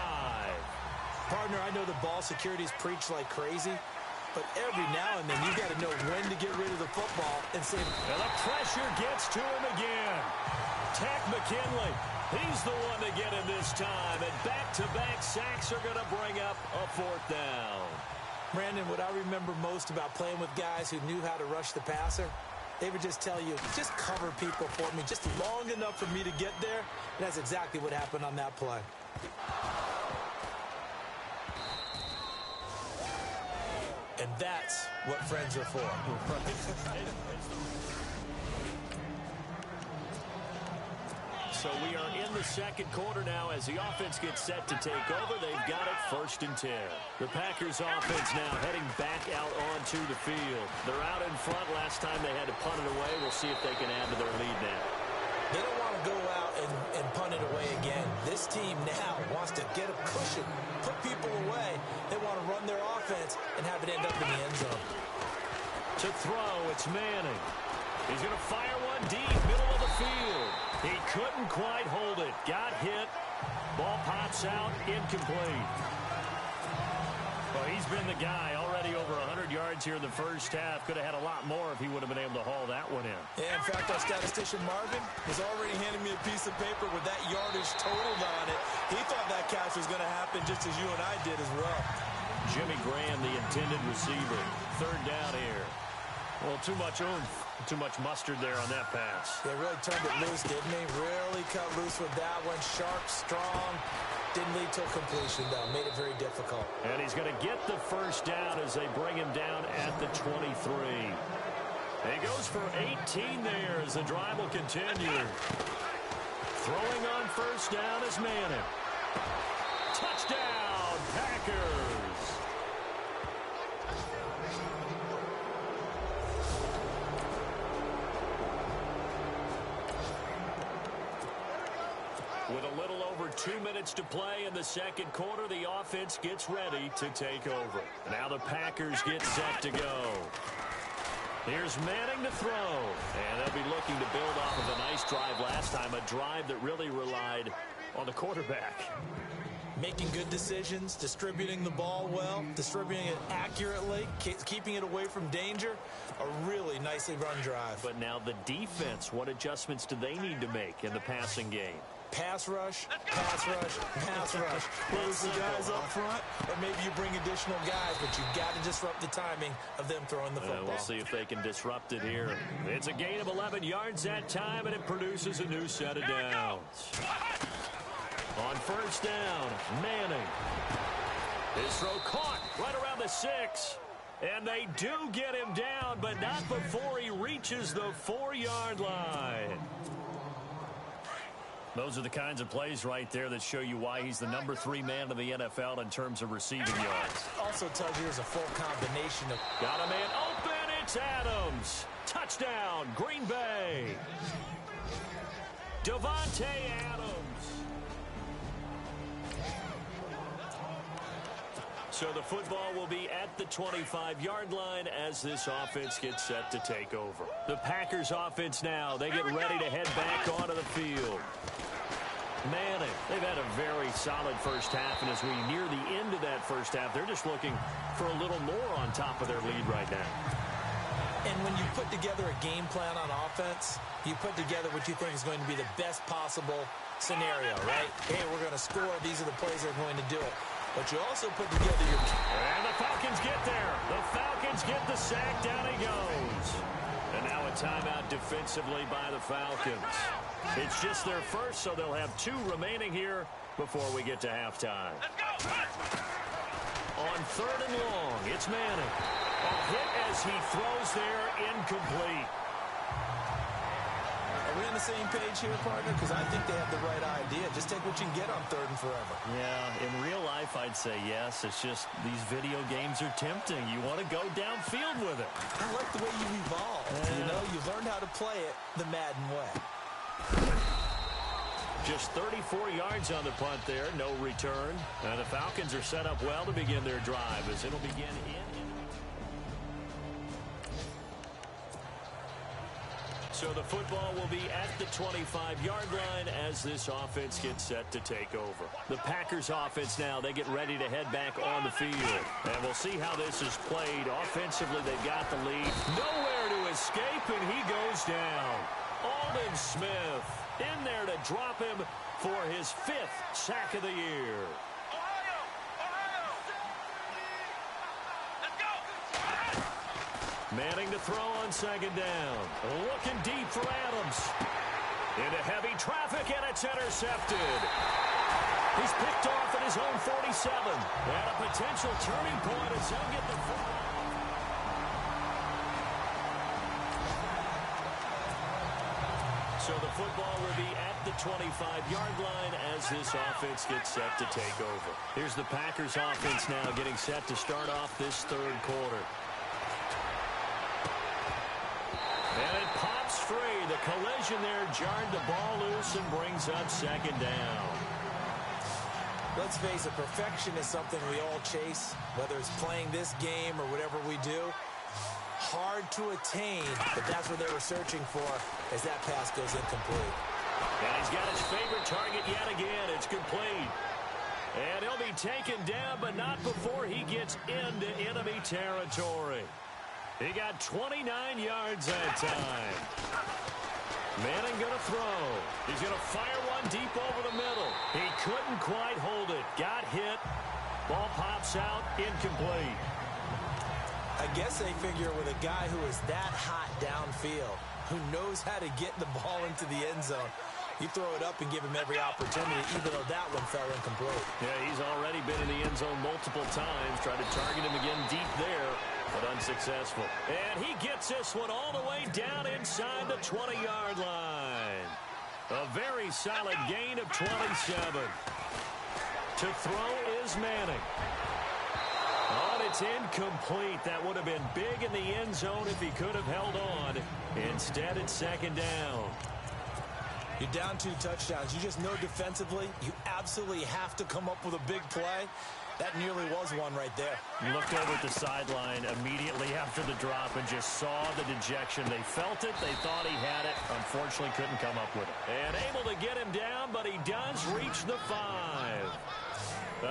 B: Partner, I know the ball security's preached like crazy, but every now and then you got to know when to get rid of the football and say,
A: and the pressure gets to him again. Tack McKinley. He's the one to get him this time, and back-to-back sacks are going to bring up a 4th down.
B: Brandon, what I remember most about playing with guys who knew how to rush the passer, they would just tell you, just cover people for me, just long enough for me to get there. And that's exactly what happened on that play. And that's what friends are for.
A: So we are in the second quarter now as the offense gets set to take over. They've got it 1st and 10. The Packers offense now heading back out onto the field. They're out in front. Last time they had to punt it away. We'll see if they can add to their lead now.
B: They don't want to go out and punt it away again. This team now wants to get a cushion, put people away. They want to run their offense and have it end up in the end zone.
A: To throw, it's Manning. He's going to fire one deep, middle of the field. He couldn't quite hold it. Got hit. Ball pops out, incomplete. Well, he's been the guy already over 100 yards here in the first half. Could have had a lot more if he would have been able to haul that one in.
B: Yeah, in fact, our statistician Marvin was already handing me a piece of paper with that yardage totaled on it. He thought that catch was going to happen just as you and I did as well.
A: Jimmy Graham, the intended receiver. 3rd down here. Well, too much oomph, too much mustard there on that pass.
B: They really turned it loose, didn't they? Really cut loose with that one. Sharp, strong. Didn't lead to completion, though. Made it very difficult.
A: And he's going to get the 1st down as they bring him down at the 23. And he goes for 18 there as the drive will continue. Throwing on 1st down is Manning. Touchdown, Packers. With a little over 2 minutes to play in the second quarter, the offense gets ready to take over. Now the Packers get set to go. Here's Manning to throw. And they'll be looking to build off of a nice drive last time, a drive that really relied on the quarterback.
B: Making good decisions, distributing the ball well, distributing it accurately, keeping it away from danger. A really nicely run drive.
A: But now the defense, what adjustments do they need to make in the passing game?
B: Pass rush, pass rush, pass rush. Whether it's the guys up front or maybe you bring additional guys, but you've got to disrupt the timing of them throwing the football.
A: We'll see if they can disrupt it here. It's a gain of 11 yards that time, and it produces a new set of downs. On 1st down, Manning. His throw caught right around the 6. And they do get him down, but not before he reaches the 4-yard line. Those are the kinds of plays right there that show you why he's the number 3 man in the NFL in terms of receiving yards.
B: Also tells you there's a full combination of...
A: Got a man open, it's Adams. Touchdown, Green Bay. Devontae Adams. So the football will be at the 25-yard line as this offense gets set to take over. The Packers offense now, they get ready to head back onto the field. Manning, they've had a very solid first half, and as we near the end of that first half, they're just looking for a little more on top of their lead right now.
B: And when you put together a game plan on offense, you put together what you think is going to be the best possible scenario, right? Hey, we're going to score. These are the plays that are going to do it. But you also put together your...
A: And the Falcons get there. The Falcons get the sack. Down he goes. And now a timeout defensively by the Falcons. It's just their first, so they'll have 2 remaining here before we get to halftime. On 3rd and long, it's Manning. A hit as he throws there, incomplete.
B: Are we on the same page here, partner? Because I think they have the right idea. Just take what you can get on 3rd and forever.
A: Yeah, in real life, I'd say yes. It's just these video games are tempting. You want to go downfield with it.
B: I like the way you evolved. You know, you learned how to play it the Madden way.
A: Just 34 yards on the punt there, no return. And the Falcons are set up well to begin their drive as it'll begin in. So the football will be at the 25-yard line as this offense gets set to take over. The Packers offense now, they get ready to head back on the field. And we'll see how this is played. Offensively, they've got the lead. Nowhere to escape, and he goes down. Aldon Smith in there to drop him for his 5th sack of the year. Manning to throw on 2nd down. Looking deep for Adams. Into heavy traffic, and it's intercepted. He's picked off at his own 47. And a potential turning point as he'll get the football. So the football will be at the 25-yard line as this offense gets set to take over. Here's the Packers offense now getting set to start off this 3rd quarter. And it pops free. The collision there jarred the ball loose and brings up 2nd down.
B: Let's face it, perfection is something we all chase, whether it's playing this game or whatever we do. Hard to attain, but that's what they were searching for as that pass goes incomplete.
A: And he's got his favorite target yet again. It's complete. And he'll be taken down, but not before he gets into enemy territory. He got 29 yards that time. Manning going to throw. He's going to fire one deep over the middle. He couldn't quite hold it. Got hit. Ball pops out. Incomplete.
B: I guess they figure with a guy who is that hot downfield, who knows how to get the ball into the end zone, you throw it up and give him every opportunity, even though that one fell incomplete.
A: Yeah, he's already been in the end zone multiple times. Tried to target him again deep there, but unsuccessful. And he gets this one all the way down inside the 20-yard line. A very solid gain of 27. To throw is Manning. Oh, it's incomplete. That would have been big in the end zone if he could have held on. Instead, it's 2nd down.
B: You're down 2 touchdowns. You just know defensively you absolutely have to come up with a big play. That nearly was one right there.
A: Looked over at the sideline immediately after the drop and just saw the dejection. They felt it. They thought he had it. Unfortunately, couldn't come up with it. And able to get him down, but he does reach the 5.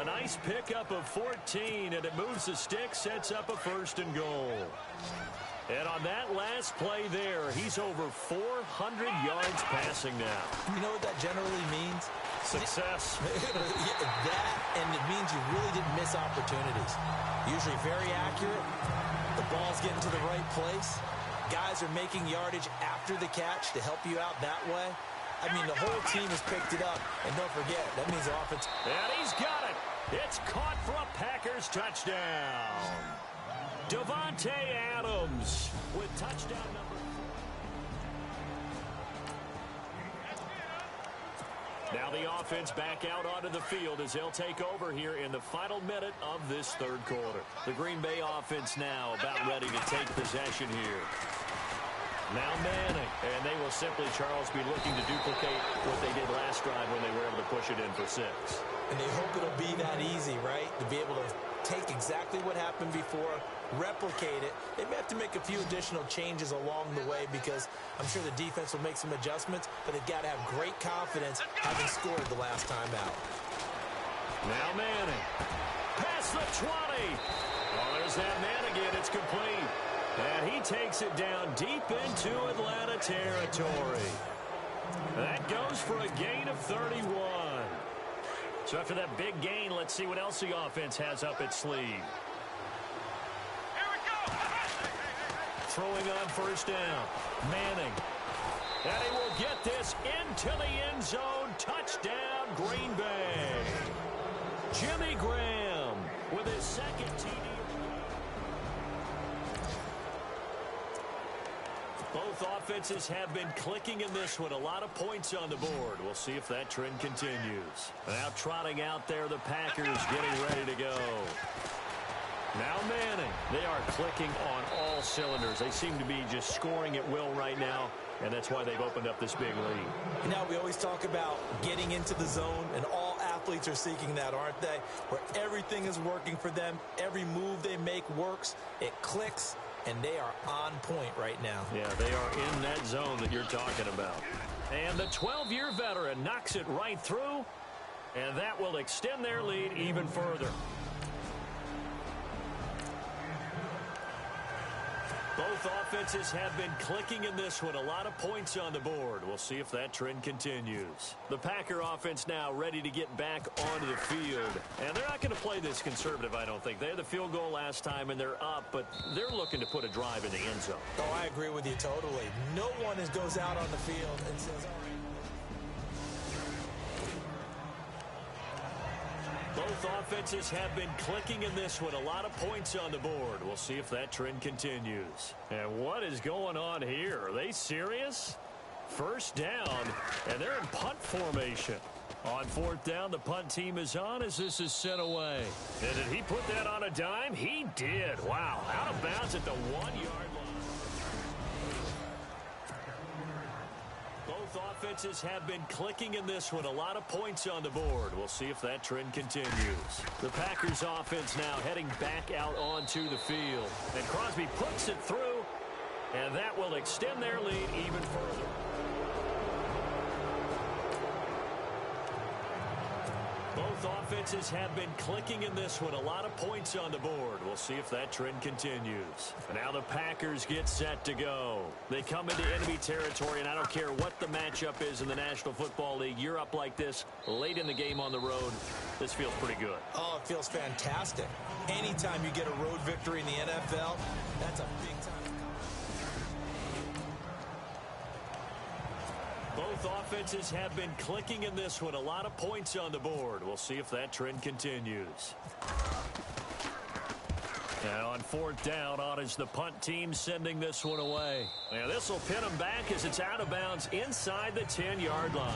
A: A nice pickup of 14, and it moves the stick, sets up a 1st and goal. And on that last play there, he's over 400 yards passing now.
B: You know what that generally means?
A: Success.
B: That, and it means you really didn't miss opportunities. Usually very accurate. The ball's getting to the right place. Guys are making yardage after the catch to help you out that way. I mean, the whole team has picked it up. And don't forget, that means the offense.
A: And he's got it. It's caught for a Packers touchdown. Davante Adams with touchdown number 4. Now the offense back out onto the field as they'll take over here in the final minute of this 3rd quarter. The Green Bay offense now about ready to take possession here. Now Manning, and they will simply, Charles, be looking to duplicate what they did last drive when they were able to push it in for 6.
B: And they hope it'll be that easy, right? To be able to take exactly what happened before, replicate it. They may have to make a few additional changes along the way because I'm sure the defense will make some adjustments, but they've got to have great confidence having scored the last time out.
A: Now Manning. Past the 20. Oh, there's that man again. It's complete. And he takes it down deep into Atlanta territory. That goes for a gain of 31. So after that big gain, let's see what else the offense has up its sleeve.
E: Here we go.
A: Throwing on 1st down. Manning. And he will get this into the end zone. Touchdown, Green Bay. Jimmy Graham with his 2nd TD. Both offenses have been clicking in this one. A lot of points on the board. We'll see if that trend continues. Now trotting out there, the Packers getting ready to go. Now Manning. They are clicking on all cylinders. They seem to be just scoring at will right now, and that's why they've opened up this big lead.
B: Now we always talk about getting into the zone, and all athletes are seeking that, aren't they? Where everything is working for them. Every move they make works. It clicks. And they are on point right now.
A: Yeah, they are in that zone that you're talking about. And the 12-year veteran knocks it right through, and that will extend their lead even further. Both offenses have been clicking in this one. A lot of points on the board. We'll see if that trend continues. The Packer offense now ready to get back onto the field. And they're not going to play this conservative, I don't think. They had the field goal last time, and they're up, but they're looking to put a drive in the end zone.
B: Oh, I agree with you totally. No one goes out on the field and says, all right.
A: Both offenses have been clicking in this one. A lot of points on the board. We'll see if that trend continues. And what is going on here? Are they serious? First down, and they're in punt formation. On fourth down, the punt team is on as this is sent away. And did he put that on a dime? He did. Wow. Out of bounds at the 1-yard line. Both offenses have been clicking in this one. A lot of points on the board. We'll see if that trend continues. The Packers offense now heading back out onto the field. And Crosby puts it through, and that will extend their lead even further. Both offenses have been clicking in this one. A lot of points on the board. We'll see if that trend continues. Now the Packers get set to go. They come into enemy territory, and I don't care what the matchup is in the National Football League. You're up like this late in the game on the road. This feels pretty good.
B: Oh, it feels fantastic. Anytime you get a road victory in the NFL, that's a big time.
A: Both offenses have been clicking in this one. A lot of points on the board. We'll see if that trend continues. Now on fourth down, on is the punt team sending this one away. Now this will pin them back as it's out of bounds inside the 10-yard line.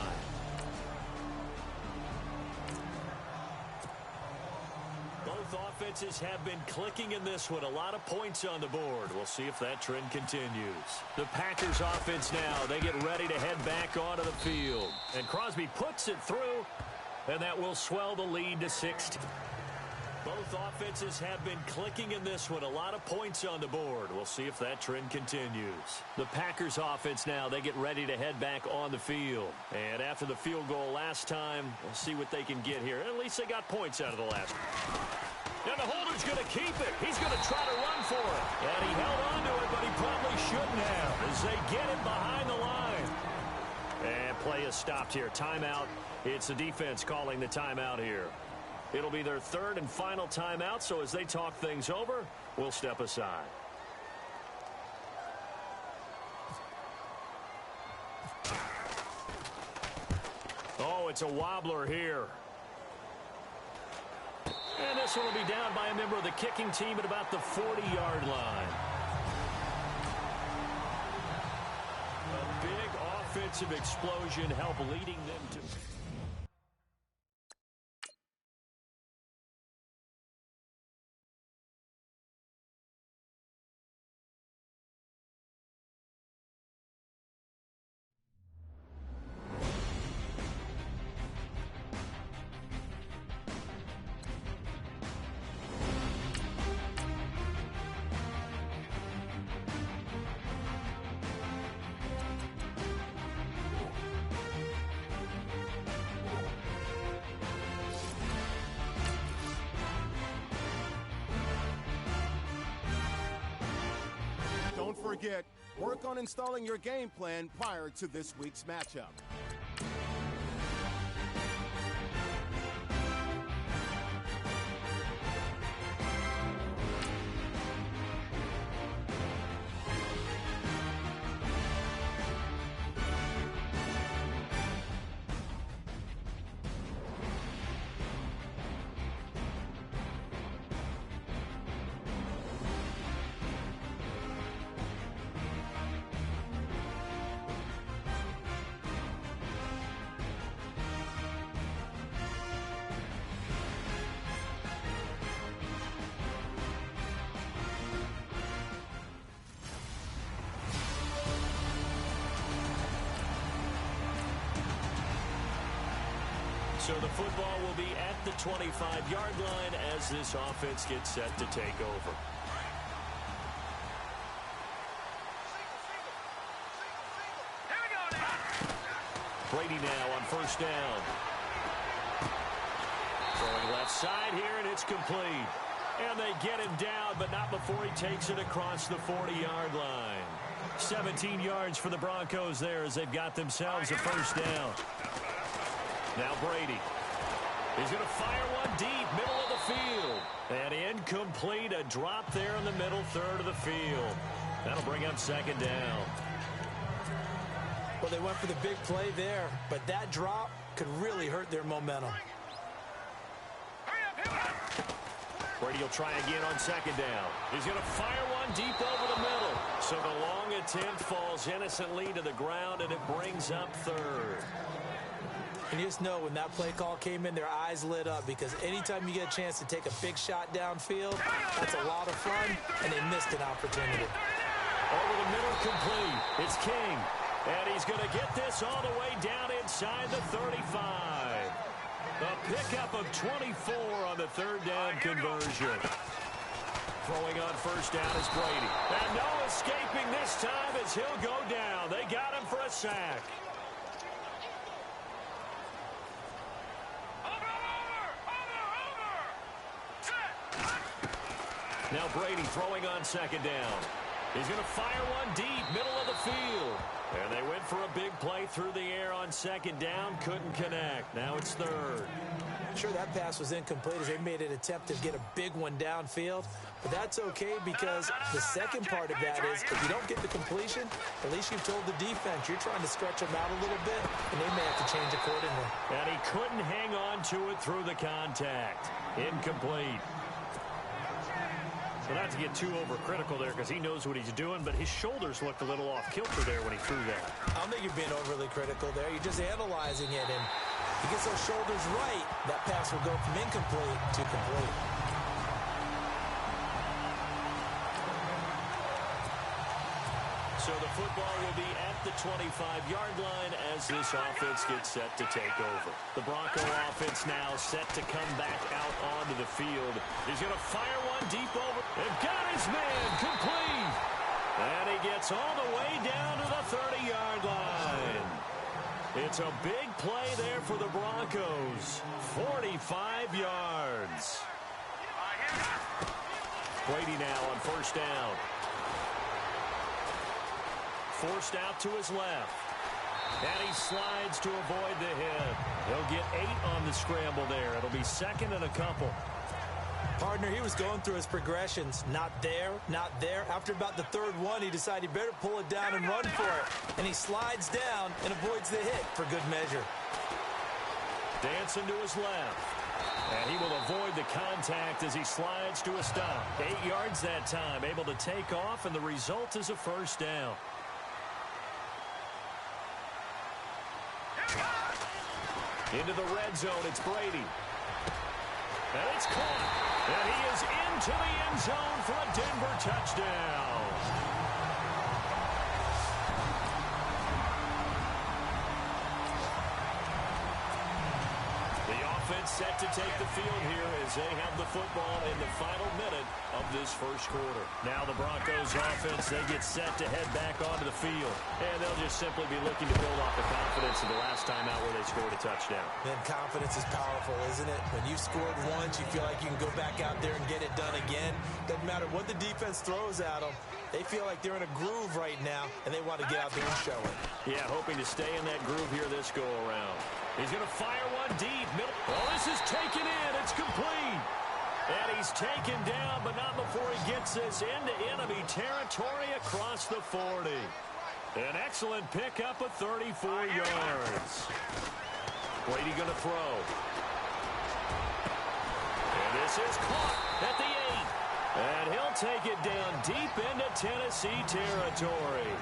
A: Both offenses have been clicking in this one. A lot of points on the board. We'll see if that trend continues. The Packers offense now, they get ready to head back onto the field. And Crosby puts it through, and that will swell the lead to 60. Both offenses have been clicking in this one. A lot of points on the board. We'll see if that trend continues. The Packers offense now, they get ready to head back on the field. And after the field goal last time, we'll see what they can get here. At least they got points out of the last one. And the holder's going to keep it. He's going to try to run for it. And he held on to it, but he probably shouldn't have as they get it behind the line. And play is stopped here. Timeout. It's the defense calling the timeout here. It'll be their third and final timeout, so as they talk things over, we'll step aside. Oh, it's a wobbler here. And this one will be down by a member of the kicking team at about the 40-yard line. A big offensive explosion help leading them to...
D: Don't forget, work on installing your game plan prior to this week's matchup.
A: So the football will be at the 25-yard line as this offense gets set to take over. Brady now on first down. Throwing left side here, and it's complete. And they get him down, but not before he takes it across the 40-yard line. 17 yards for the Broncos there as they've got themselves a first down. Now Brady. He's going to fire one deep, middle of the field. And incomplete, a drop there in the middle third of the field. That'll bring up second down.
B: Well, they went for the big play there, but that drop could really hurt their momentum.
A: Brady will try again on second down. He's going to fire one deep over the middle. So the long attempt falls innocently to the ground, and it brings up third.
B: And you just know when that play call came in, their eyes lit up, because anytime you get a chance to take a big shot downfield, that's a lot of fun, and they missed an opportunity.
A: Over the middle, complete. It's King. And he's going to get this all the way down inside the 35. A pickup of 24 on the third down conversion. Throwing on first down is Brady. And no escaping this time as he'll go down. They got him for a sack. Now Brady throwing on second down. He's going to fire one deep, middle of the field. And they went for a big play through the air on second down. Couldn't connect. Now it's third.
B: Sure, that pass was incomplete as they made an attempt to get a big one downfield. But that's okay, because the second part of that is if you don't get the completion, at least you've told the defense you're trying to stretch them out a little bit, and they may have to change accordingly.
A: And he couldn't hang on to it through the contact. Incomplete. So not to get too overcritical there, because he knows what he's doing, but his shoulders looked a little off kilter there when he threw that.
B: I don't think you're being overly critical there. You're just analyzing it, and he gets those shoulders right, that pass will go from incomplete to complete.
A: So the football will be at the 25-yard line as this offense gets set to take over. The Bronco offense now set to come back out onto the field. He's going to fire one deep over. They've got his man complete. And he gets all the way down to the 30-yard line. It's a big play there for the Broncos. 45 yards. Brady now on first down. Forced out to his left. And he slides to avoid the hit. He'll get 8 on the scramble there. It'll be second and a couple.
B: Partner, he was going through his progressions. Not there, not there. After about the third one, he decided he better pull it down and run for it. And he slides down and avoids the hit for good measure.
A: Dancing to his left. And he will avoid the contact as he slides to a stop. 8 yards that time, able to take off, and the result is a first down. Into the red zone, it's Brady. And it's caught. And he is into the end zone for a Denver touchdown. The offense set to take the field here as they have the football in the final minute of this first quarter. Now the Broncos offense, they get set to head back onto the field. And they'll just simply be looking to build off the confidence of the last time out where they scored a touchdown.
B: Man, confidence is powerful, isn't it? When you've scored once, you feel like you can go back out there and get it done again. Doesn't matter what the defense throws at them. They feel like they're in a groove right now, and they want to get out there and show it.
A: Yeah, hoping to stay in that groove here this go-around. He's going to fire one deep. Oh, this is taken in. It's complete. And he's taken down, but not before he gets this into enemy territory across the 40. An excellent pickup of 34 yards. Brady going to throw. And this is caught at the 8. And he'll take it down deep into Tennessee territory.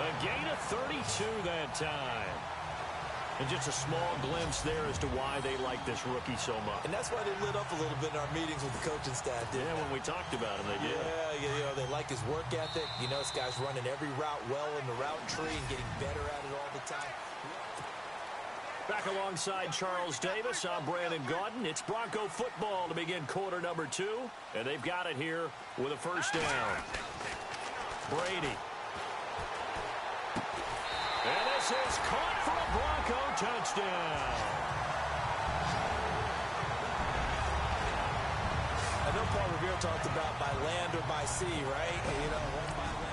A: A gain of 32 that time. And just a small glimpse there as to why they like this rookie so much.
B: And that's why they lit up a little bit in our meetings with the coaching staff.
A: Yeah, when we talked about him, they did.
B: Yeah, you know, they like his work ethic. You know, this guy's running every route well in the route tree and getting better at it all the time.
A: Back alongside Charles Davis, I'm Brandon Gaudin. It's Bronco football to begin quarter number 2, and they've got it here with a first down. Brady. And this is caught for a Bronco touchdown.
B: I know Paul Revere talked about by land or by sea, right? You know, one by land.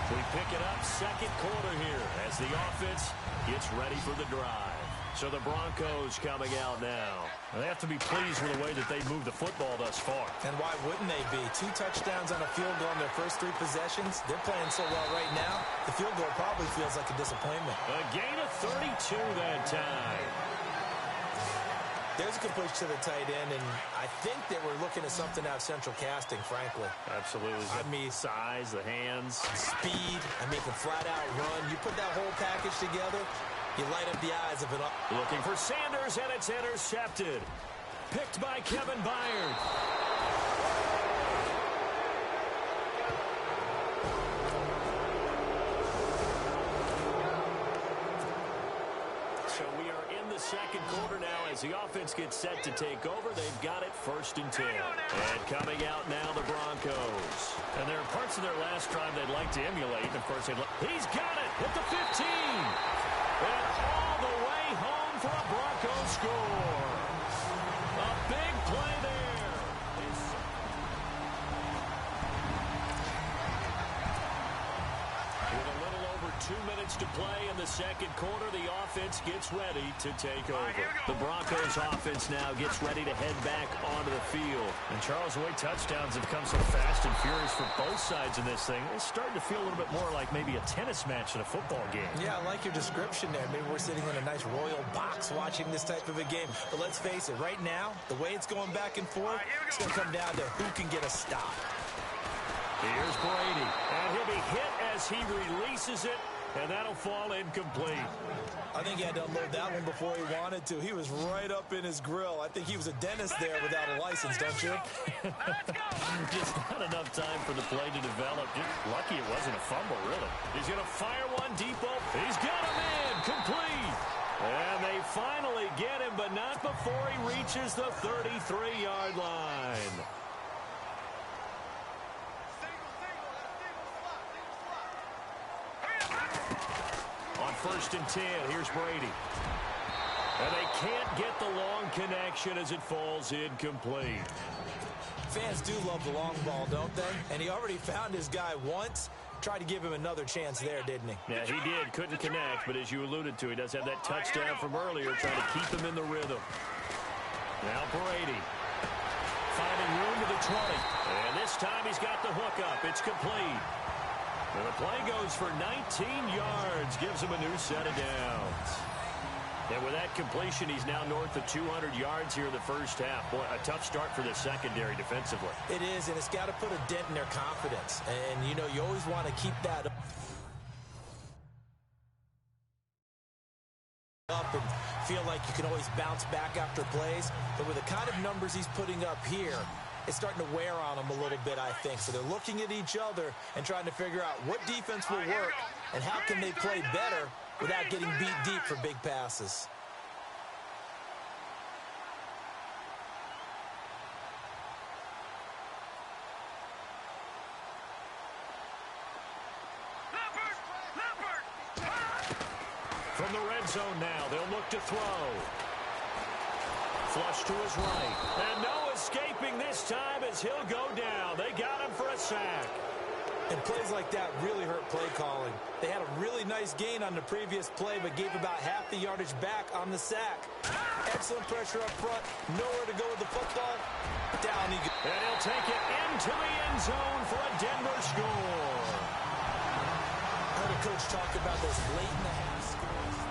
A: We pick it up second quarter here as the offense gets ready for the drive. So the Broncos coming out now. They have to be pleased with the way that they moved the football thus far.
B: And why wouldn't they be? 2 touchdowns on a field goal in their first 3 possessions. They're playing so well right now, the field goal probably feels like a disappointment.
A: A gain of 32 that time.
B: There's a completion to the tight end, and I think they were looking at something out of central casting, frankly.
A: Absolutely.
B: I mean,
A: size, the hands.
B: Speed, can flat out run. You put that whole package together, you light up the eyes of it.
A: Looking for Sanders, and it's intercepted. Picked by Kevin Byard. So we are in the second quarter now as the offense gets set to take over. They've got it 1st and 10. And coming out now, the Broncos. And there are parts of their last drive they'd like to emulate. And of course, he's got it at the 15. And all the way home for a Broncos score. A big play there. With a little over 2 minutes to play in the second quarter, the offense gets ready to take over. The Broncos offense now gets ready to head back onto the field. And Charles, the way touchdowns have come so fast and furious for both sides in this thing, it's starting to feel a little bit more like maybe a tennis match than a football game. Yeah, I like your description there. Maybe we're sitting in a nice royal box watching this type of a game. But let's face it, right now, the way it's going back and forth, it's going to come down to who can get a stop. Here's Brady, and he'll be hit as he releases it, and that'll fall incomplete. I think he had to unload that one before he wanted to. He was right up in his grill. I think he was a dentist there without a license, don't you? Just not enough time for the play to develop. Just lucky it wasn't a fumble, really. He's going to fire one deep open. He's got a man, complete. And they finally get him, but not before he reaches the 33-yard line. On 1st and 10, here's Brady. And they can't get the long connection as it falls incomplete. Fans do love the long ball, don't they? And he already found his guy once. Tried to give him another chance there, didn't he? Yeah, he did. Couldn't connect, but as you alluded to, he does have that touchdown from earlier, trying to keep him in the rhythm. Now Brady. Finding room to the 20. And this time he's got the hook up. It's complete. And the play goes for 19 yards, gives him a new set of downs. And with that completion, he's now north of 200 yards here in the first half. Boy, a tough start for the secondary defensively. It is, and it's got to put a dent in their confidence. And, you know, you always want to keep that up and feel like you can always bounce back after plays. But with the kind of numbers he's putting up here, it's starting to wear on them a little bit, I think. So they're looking at each other and trying to figure out what defense will work and how can they play better without getting beat deep for big passes. From the red zone now, they'll look to throw. Flush to his right. And no escaping this time as he'll go down. They got him for a sack. And plays like that really hurt play calling. They had a really nice gain on the previous play, but gave about half the yardage back on the sack. Excellent pressure up front. Nowhere to go with the football. Down he goes. And he'll take it into the end zone for a Denver score. I heard a coach talk about those late in the half scores.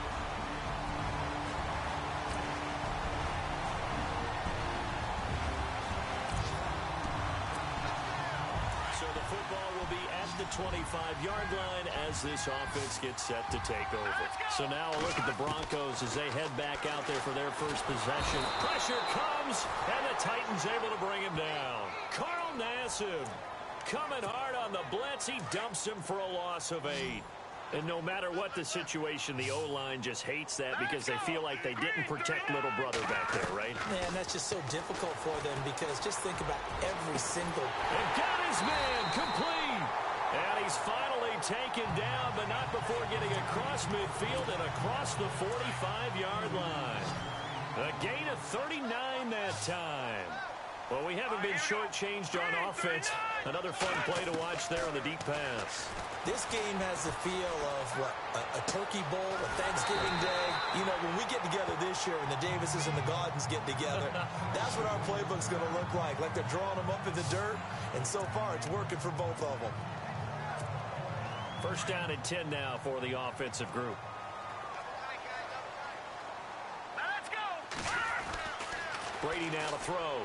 A: So the football will be at the 25-yard line as this offense gets set to take over. So now a look at the Broncos as they head back out there for their first possession. Pressure comes, and the Titans able to bring him down. Carl Nassib coming hard on the blitz. He dumps him for a loss of 8. And no matter what the situation, the O-line just hates that because they feel like they didn't protect little brother back there, right?
B: Man, that's just so difficult for them because just think about every single...
A: And got his man complete. And he's finally taken down, but not before getting across midfield and across the 45-yard line. A gain of 39 that time. Well, we haven't been shortchanged on offense. Another fun play to watch there on the deep pass.
B: This game has the feel of, what, a turkey bowl, a Thanksgiving Day. You know, when we get together this year and the Davises and the Gaudens get together, that's what our playbook's going to look like they're drawing them up in the dirt, and so far it's working for both of them.
A: First down and 10 now for the offensive group. Brady now to throw.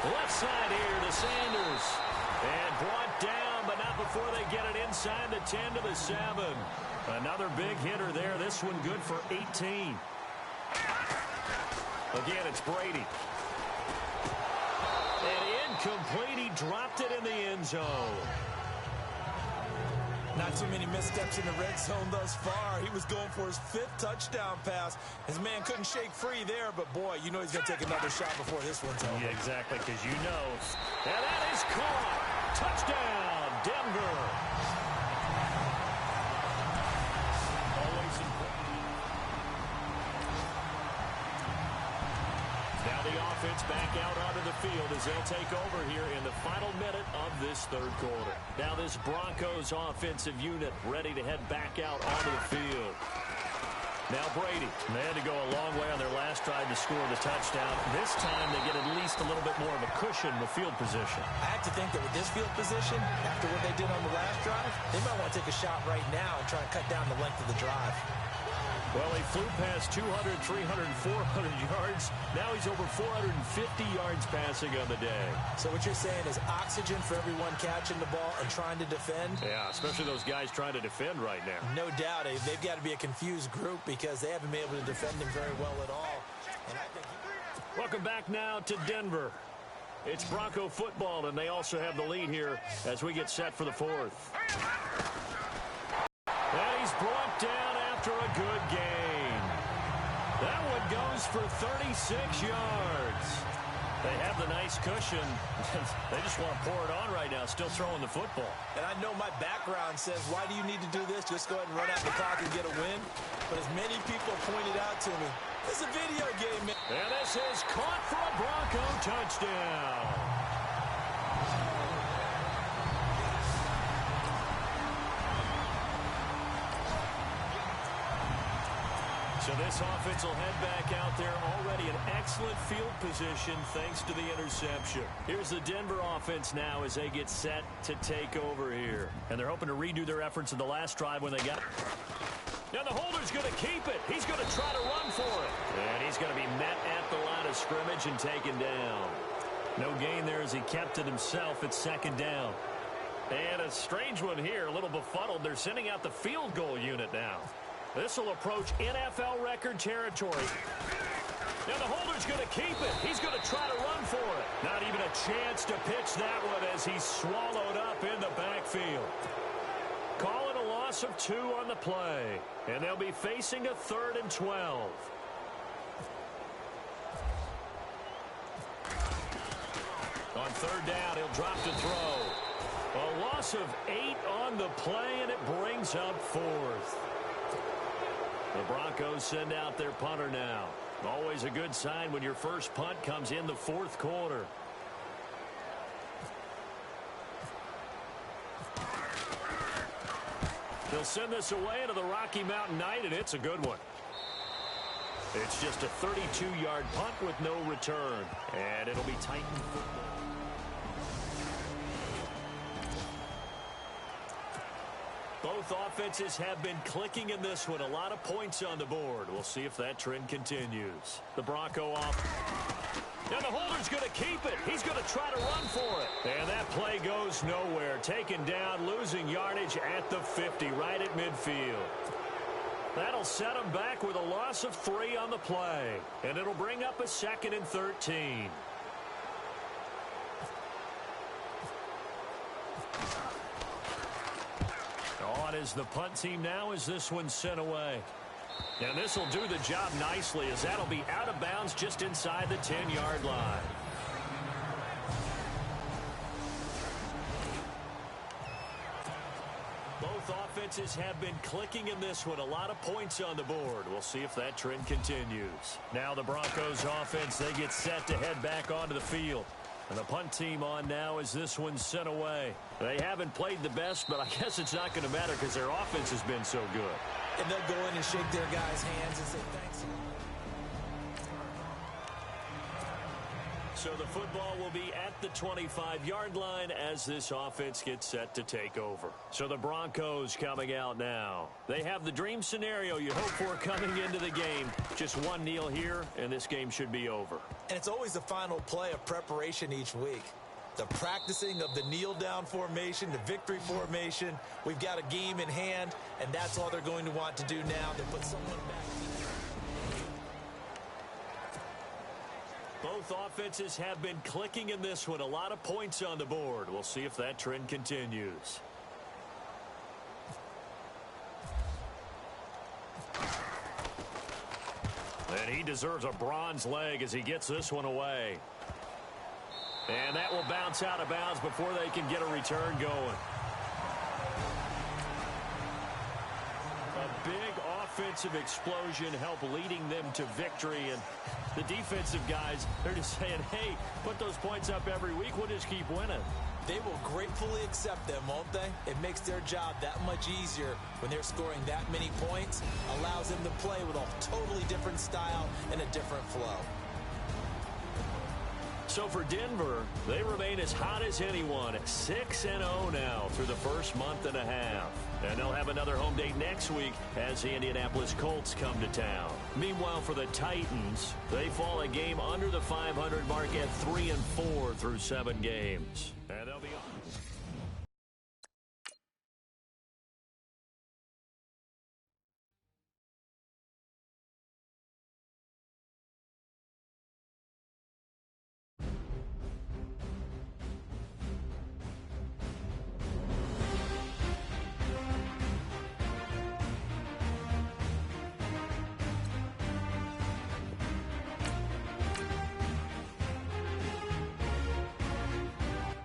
A: Left side here to Sanders. And brought down, but not before they get it inside the 10 to the 7. Another big hitter there. This one good for 18. Again, it's Brady. And incomplete. He dropped it in the end zone.
B: Not too many missteps in the red zone thus far. He was going for his 5th touchdown pass. His man couldn't shake free there, but boy, you know he's going to take another shot before this one's over.
A: Yeah, exactly, because you know. And that is caught. Touchdown, Denver. Always important. Now the offense back out onto the field as they'll take over here in the final minute of this third quarter. Now this Broncos offensive unit ready to head back out onto the field. Now Brady. They had to go a long way on their last drive to score the touchdown. This time they get at least a little bit more of a cushion with field position.
B: I have to think that with this field position, after what they did on the last drive, they might want to take a shot right now and try and cut down the length of the drive.
A: Well, he flew past 200, 300, 400 yards. Now he's over 450 yards passing on the day.
B: So what you're saying is oxygen for everyone catching the ball and trying to defend?
A: Yeah, especially those guys trying to defend right now.
B: No doubt. They've got to be a confused group because they haven't been able to defend him very well at all. And I think
A: Welcome back now to Denver. It's Bronco football, and they also have the lead here as we get set for the fourth. And he's brought down after a good gain. That one goes for 36 yards. They have the nice cushion. They just want to pour it on right now, still throwing the football.
B: And I know my background says, why do you need to do this? Just go ahead and run out the clock and get a win. But as many people pointed out to me, this is a video game, man.
A: And this is caught for a Bronco touchdown. So this offense will head back out there, already in excellent field position thanks to the interception. Here's the Denver offense now as they get set to take over here. And they're hoping to redo their efforts in the last drive when they got... Now the holder's going to keep it. He's going to try to run for it. And he's going to be met at the line of scrimmage and taken down. No gain there as he kept it himself at second down. And a strange one here, a little befuddled. They're sending out the field goal unit now. This will approach NFL record territory. Now the holder's going to keep it. He's going to try to run for it. Not even a chance to pitch that one as he's swallowed up in the backfield. Call it a loss of 2 on the play. And they'll be facing a 3rd and 12. On 3rd down, he'll drop to throw. A loss of 8 on the play, and it brings up 4th. The Broncos send out their punter now. Always a good sign when your first punt comes in the 4th quarter. They'll send this away into the Rocky Mountain Night, and it's a good one. It's just a 32-yard punt with no return, and it'll be Titan football. Both offenses have been clicking in this one. A lot of points on the board. We'll see if that trend continues. The Bronco off. Now the holder's going to keep it. He's going to try to run for it. And that play goes nowhere. Taken down, losing yardage at the 50, right at midfield. That'll set him back with a loss of 3 on the play. And it'll bring up a 2nd and 13. on as the punt team now as this one's sent away. And this will do the job nicely as that'll be out of bounds just inside the 10-yard line. Both offenses have been clicking in this one. A lot of points on the board. We'll see if that trend continues. Now the Broncos offense, they get set to head back onto the field. And the punt team on now as this one's sent away. They haven't played the best, but I guess it's not going to matter because their offense has been so good.
B: And they'll go in and shake their guys' hands and say thanks.
A: So the football will be at the 25-yard line as this offense gets set to take over. So the Broncos coming out now. They have the dream scenario you hope for coming into the game. Just one kneel here, and this game should be over.
B: And it's always the final play of preparation each week. The practicing of the kneel-down formation, the victory formation. We've got a game in hand, and that's all they're going to want to do now to put someone back.
A: Both offenses have been clicking in this one. A lot of points on the board. We'll see if that trend continues. And he deserves a bronze leg as he gets this one away. And that will bounce out of bounds before they can get a return going. A big offensive explosion helped leading them to victory. And the defensive guys, they're just saying, hey, put those points up every week. We'll just keep winning.
B: They will gratefully accept them, won't they? It makes their job that much easier when they're scoring that many points. Allows them to play with a totally different style and a different flow.
A: So for Denver, they remain as hot as anyone at 6-0 now through the first month and a half. And they'll have another home date next week as the Indianapolis Colts come to town. Meanwhile, for the Titans, they fall a game under the 500 mark at 3-4 through 7 games. And they'll be on.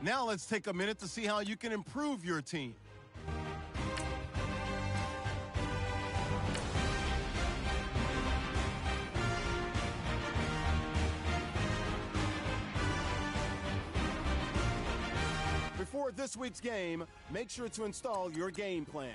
D: Now let's take a minute to see how you can improve your team. Before this week's game, make sure to install your game plan.